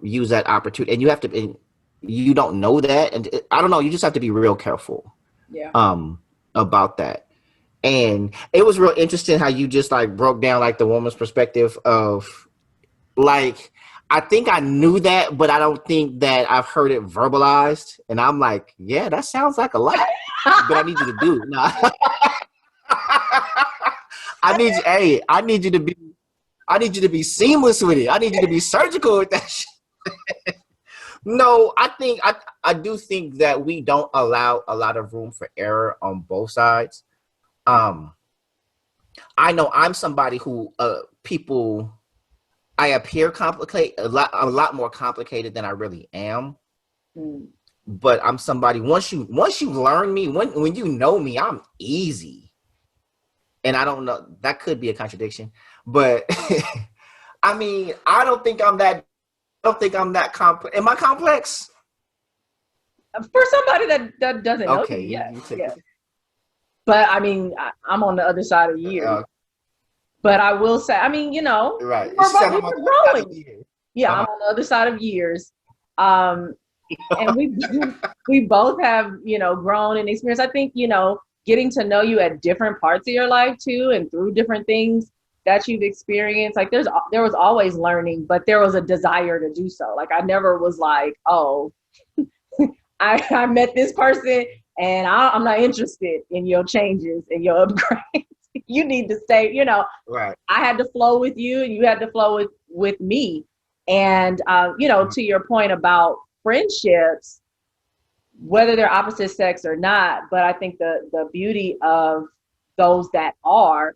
use that opportunity. And you have to, and you don't know that. And I don't know, you just have to be real careful about that. And it was real interesting how you just like broke down like the woman's perspective of like, I think I knew that, but I don't think that I've heard it verbalized. And I'm like, yeah, that sounds like a lot, but I need you to do it. No. I need you to be seamless with it. I need you to be surgical with that shit. No, I do think that we don't allow a lot of room for error on both sides. I know I'm somebody who I appear complicated, a lot more complicated than I really am. But I'm somebody, once you learn me, when you know me, I'm easy. And I don't know, that could be a contradiction, but I mean, I don't think I'm that complex. Am I complex? For somebody that doesn't know Okay, you, you take yeah. But I mean, I'm on the other side of years. But I will say, I mean, you know, right. we're growing. Yeah, I'm on the other side of years. And we both have, you know, grown and experienced. I think, you know, getting to know you at different parts of your life too, and through different things that you've experienced. Like there was always learning, but there was a desire to do so. Like I never was like, oh, I met this person and I'm not interested in your changes and your upgrades. You need to stay, you know, right. I had to flow with you and you had to flow with me. And, you know, to your point about friendships, whether they're opposite sex or not, but I think the beauty of those that are,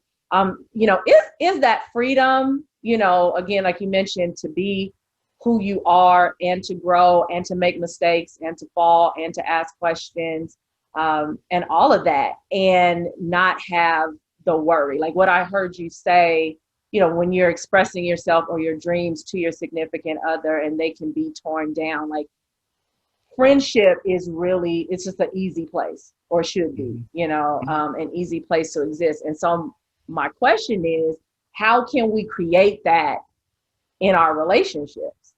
you know, is that freedom, you know, again, like you mentioned, to be who you are and to grow and to make mistakes and to fall and to ask questions, and all of that, and not have the worry. Like what I heard you say, you know, when you're expressing yourself or your dreams to your significant other and they can be torn down, like friendship is really, it's just an easy place, or should be, you know, an easy place to exist. And so my question is, how can we create that in our relationships?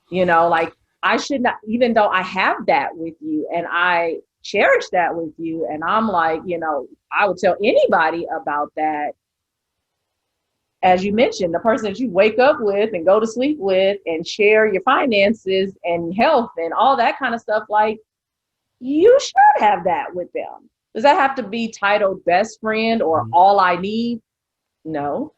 You know, like I should not, even though I have that with you and I cherish that with you, and I'm like, you know, I would tell anybody about that. As you mentioned, the person that you wake up with and go to sleep with and share your finances and health and all that kind of stuff, like you should have that with them. Does that have to be titled best friend or all I need? No.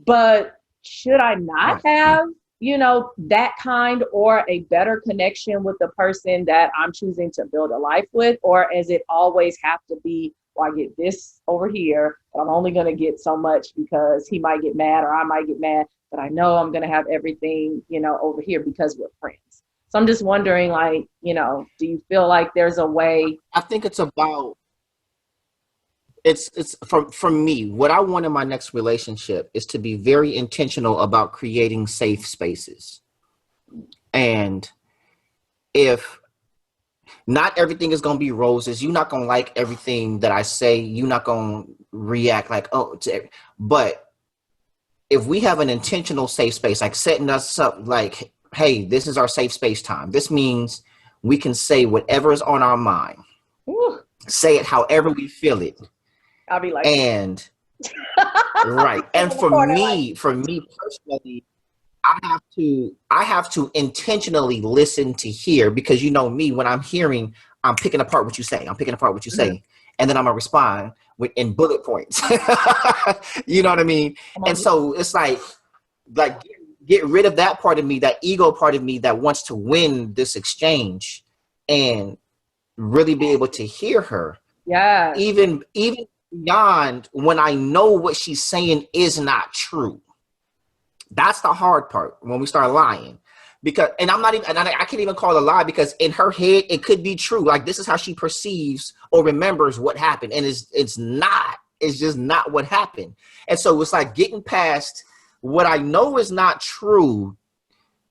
But should I not have, you know, that kind or a better connection with the person that I'm choosing to build a life with? Or does it always have to be, well, I get this over here, but I'm only going to get so much because he might get mad or I might get mad, but I know I'm going to have everything, you know, over here because we're friends. So I'm just wondering, like, you know, do you feel like there's a way? I think it's about, it's from me, what I want in my next relationship is to be very intentional about creating safe spaces. And if not everything is going to be roses, you're not going to like everything that I say, you're not going to react like, oh, but if we have an intentional safe space, like setting us up like, hey, this is our safe space time. This means we can say whatever is on our mind. Ooh. Say it however we feel it. I'll be like, and right. And for me personally, I have to intentionally listen to hear, because you know me, when I'm hearing, I'm picking apart what you say. And then I'm gonna respond in bullet points. You know what I mean? And so it's like get rid of that part of me, that ego part of me that wants to win this exchange and really be able to hear her. Yeah. Even beyond when I know what she's saying is not true. That's the hard part when we start lying, because, and I'm not even, and I can't even call it a lie, because in her head, it could be true. Like this is how she perceives or remembers what happened. And it's just not what happened. And so it's like getting past what I know is not true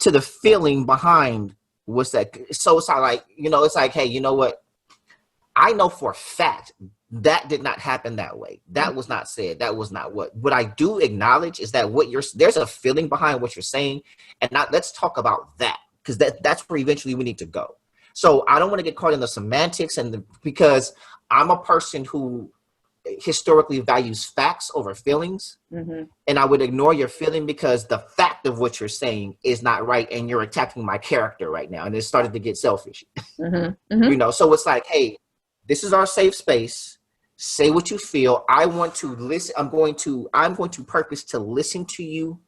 to the feeling behind what's that. So it's like, you know, it's like, hey, you know what? I know for a fact that did not happen that way. That was not said. That was not what I do acknowledge is that there's a feeling behind what you're saying. And let's talk about that, because that's where eventually we need to go. So I don't want to get caught in the semantics because I'm a person who historically values facts over feelings. Mm-hmm. And I would ignore your feeling because the fact of what you're saying is not right. And you're attacking my character right now. And it started to get selfish, mm-hmm. Mm-hmm. You know? So it's like, hey, this is our safe space. Say what you feel. I want to listen. I'm going to purpose to listen to you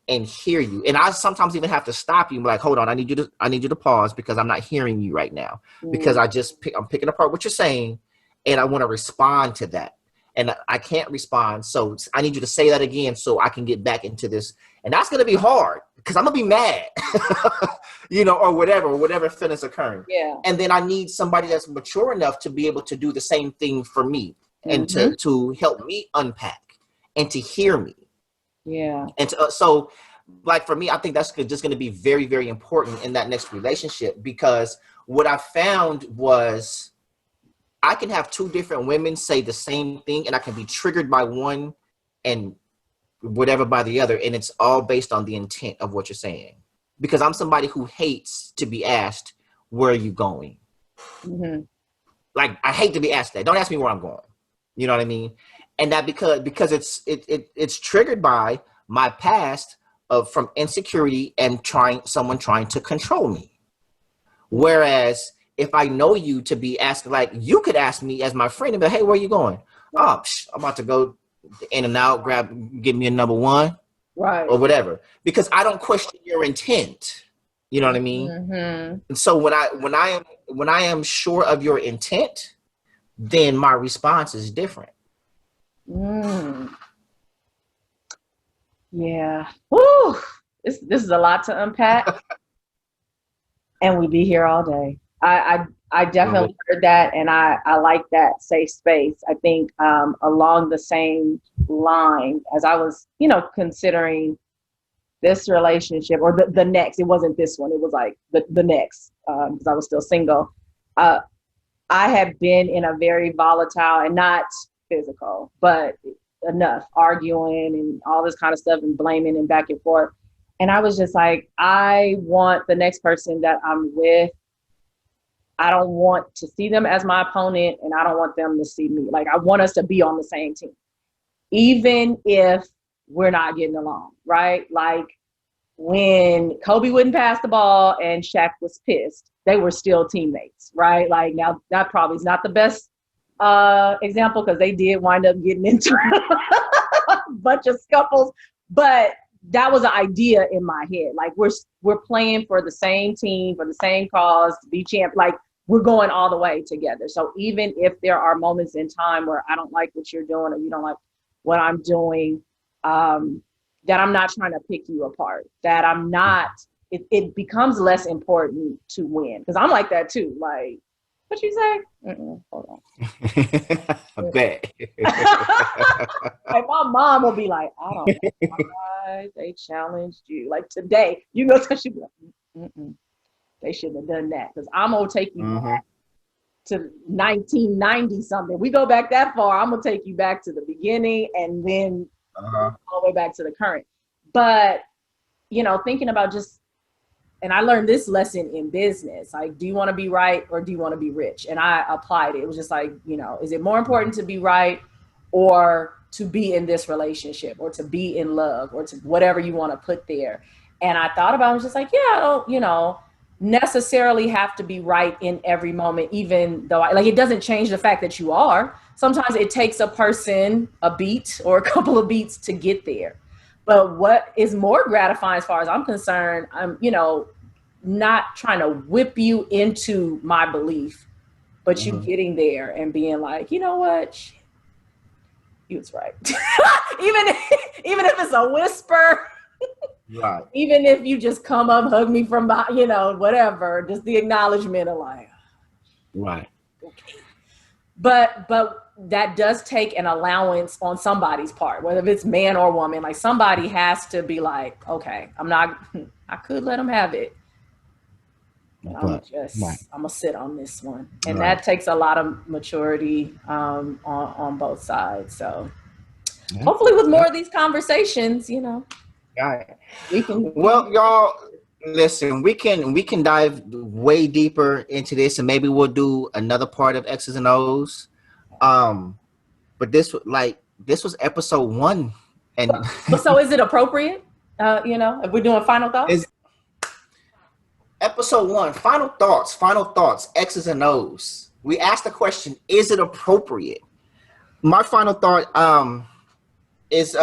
and hear you. And I sometimes even have to stop you and be like, hold on, I need you to pause, because I'm not hearing you right now. Mm. Because I'm picking apart what you're saying and I want to respond to that. And I can't respond. So I need you to say that again so I can get back into this. And that's going to be hard because I'm going to be mad, you know, or whatever feelings occurring. Yeah. And then I need somebody that's mature enough to be able to do the same thing for me. and to help me unpack and to hear me. Yeah. And to, so like for me, I think that's just going to be very, very important in that next relationship, because what I found was I can have two different women say the same thing and I can be triggered by one and whatever by the other. And it's all based on the intent of what you're saying, because I'm somebody who hates to be asked, where are you going? Mm-hmm. Like, I hate to be asked that. Don't ask me where I'm going. You know what I mean? And that because it's triggered by my past from insecurity and someone trying to control me. Whereas if I know you to be asked, like, you could ask me as my friend and be like, hey, where are you going? Oh, I'm about to go in and out, give me a number one, right, or whatever, because I don't question your intent. You know what I mean? Mm-hmm. And so when I am sure of your intent, then my response is different. Yeah. Woo! This is a lot to unpack, and we'd be here all day. I definitely heard that, and I like that safe space. I think along the same line as I was, considering this relationship or the next. It wasn't this one. It was like the next, because I was still single. I have been in a very volatile, and not physical, but enough arguing and all this kind of stuff and blaming and back and forth. And I was just like, I want the next person that I'm with, I don't want to see them as my opponent, and I don't want them to see me. Like, I want us to be on the same team, even if we're not getting along, right? Like, when Kobe wouldn't pass the ball and Shaq was pissed, they were still teammates, right? Like, now that probably is not the best example, because they did wind up getting into a bunch of scuffles, but that was an idea in my head. Like, we're playing for the same team, for the same cause, to be champ. Like, we're going all the way together. So even if there are moments in time where I don't like what you're doing, or you don't like what I'm doing, that I'm not trying to pick you apart, that I'm not, it becomes less important to win. Because I'm like that too. Like, what you say? Hold on. I bet. Like, my mom will be like, I don't know why they challenged you. Like, today, she'd be like, they shouldn't have done that. Because I'm going to take you back to 1990 something. We go back that far, I'm going to take you back to the beginning, and then all the way back to the current. But, thinking about just, and I learned this lesson in business. Like, do you want to be right, or do you want to be rich? And I applied it. It was just like, is it more important to be right, or to be in this relationship, or to be in love, or to whatever you want to put there? And I thought about it, I was just like, yeah, I don't, necessarily have to be right in every moment, even though it doesn't change the fact that you are. Sometimes it takes a person a beat or a couple of beats to get there. But what is more gratifying, as far as I'm concerned, I'm, not trying to whip you into my belief, but you getting there and being like, you know what? You was right. even if it's a whisper, right. Even if you just come up, hug me from behind, whatever, just the acknowledgement of like, right. Okay. But that does take an allowance on somebody's part, whether it's man or woman. Like, somebody has to be like, okay, I could let them have it, but I'm gonna sit on this one. And that takes a lot of maturity on both sides. So hopefully with more of these conversations, Right. Well, y'all, listen, we can dive way deeper into this, and maybe we'll do another part of X's and O's. But this was episode 1, and so is it appropriate? If we're doing final thoughts. Episode 1, final thoughts, X's and O's. We asked the question: is it appropriate? My final thought is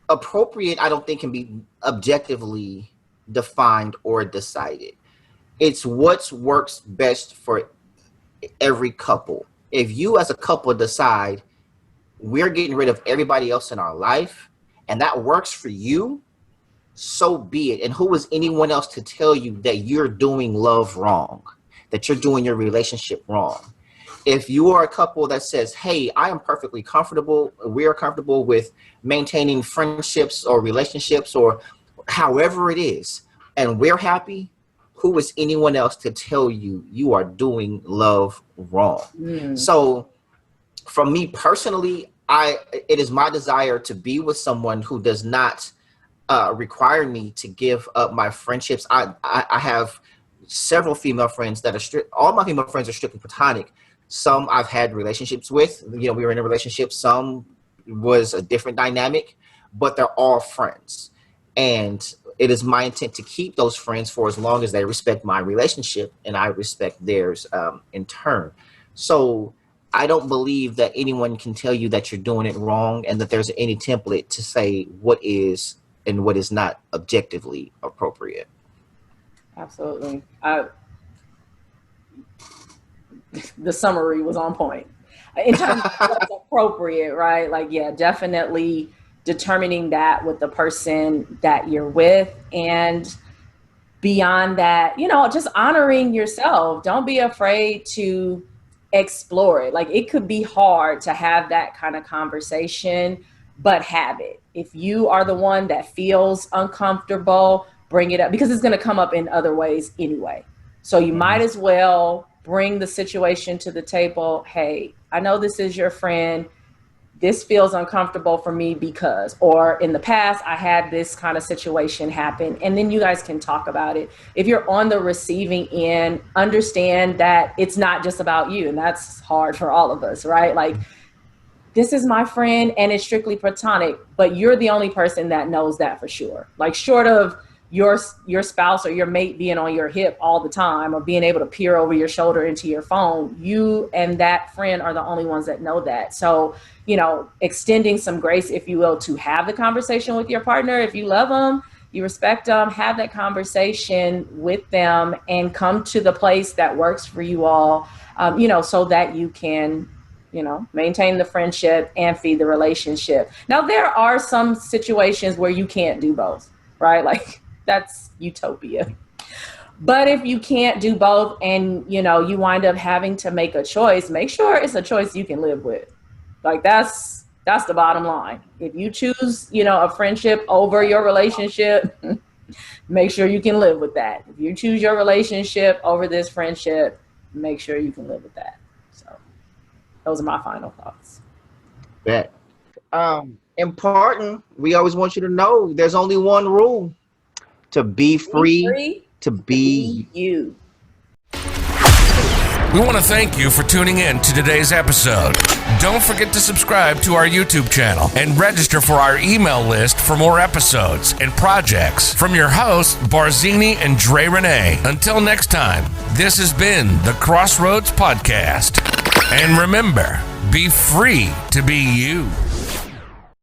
appropriate. I don't think can be objectively defined or decided. It's what works best for every couple. If you as a couple decide we're getting rid of everybody else in our life, and that works for you, so be it. And who is anyone else to tell you that you're doing love wrong, that you're doing your relationship wrong? if you are a couple that says, hey, I am perfectly comfortable, we are comfortable with maintaining friendships or relationships or however it is, and we're happy, who is anyone else to tell you you are doing love wrong? So for me personally, it is my desire to be with someone who does not require me to give up my friendships. I have several female friends that are all my female friends are strictly platonic. Some I've had relationships with, we were in a relationship. Some was a different dynamic, but they're all friends. And it is my intent to keep those friends for as long as they respect my relationship and I respect theirs in turn. So I don't believe that anyone can tell you that you're doing it wrong and that there's any template to say what is and what is not objectively appropriate. Absolutely. The summary was on point. In terms of what's appropriate, right? Like, yeah, definitely determining that with the person that you're with. And beyond that, just honoring yourself. Don't be afraid to explore it. Like, it could be hard to have that kind of conversation, but have it. If you are the one that feels uncomfortable, bring it up, because it's going to come up in other ways anyway. So you might as well bring the situation to the table. Hey, I know this is your friend. This feels uncomfortable for me because, or in the past, I had this kind of situation happen. And then you guys can talk about it. If you're on the receiving end, understand that it's not just about you. And that's hard for all of us, right? Like, this is my friend and it's strictly platonic, but you're the only person that knows that for sure. Like, short of your spouse or your mate being on your hip all the time or being able to peer over your shoulder into your phone, you and that friend are the only ones that know that. So, extending some grace, if you will, to have the conversation with your partner. If you love them, you respect them, have that conversation with them and come to the place that works for you all, so that you can, maintain the friendship and feed the relationship. Now, there are some situations where you can't do both, right? Like, that's utopia. But if you can't do both and, you wind up having to make a choice, make sure it's a choice you can live with. Like, that's the bottom line. If you choose, a friendship over your relationship, make sure you can live with that. If you choose your relationship over this friendship, make sure you can live with that. So those are my final thoughts. Bet. Important, we always want you to know there's only one rule: to be free to be you. We want to thank you for tuning in to today's episode. Don't forget to subscribe to our YouTube channel and register for our email list for more episodes and projects from your hosts, Barzini and Dre Renee. Until next time, this has been the XrossroadZ Podcast. And remember, be free to be you.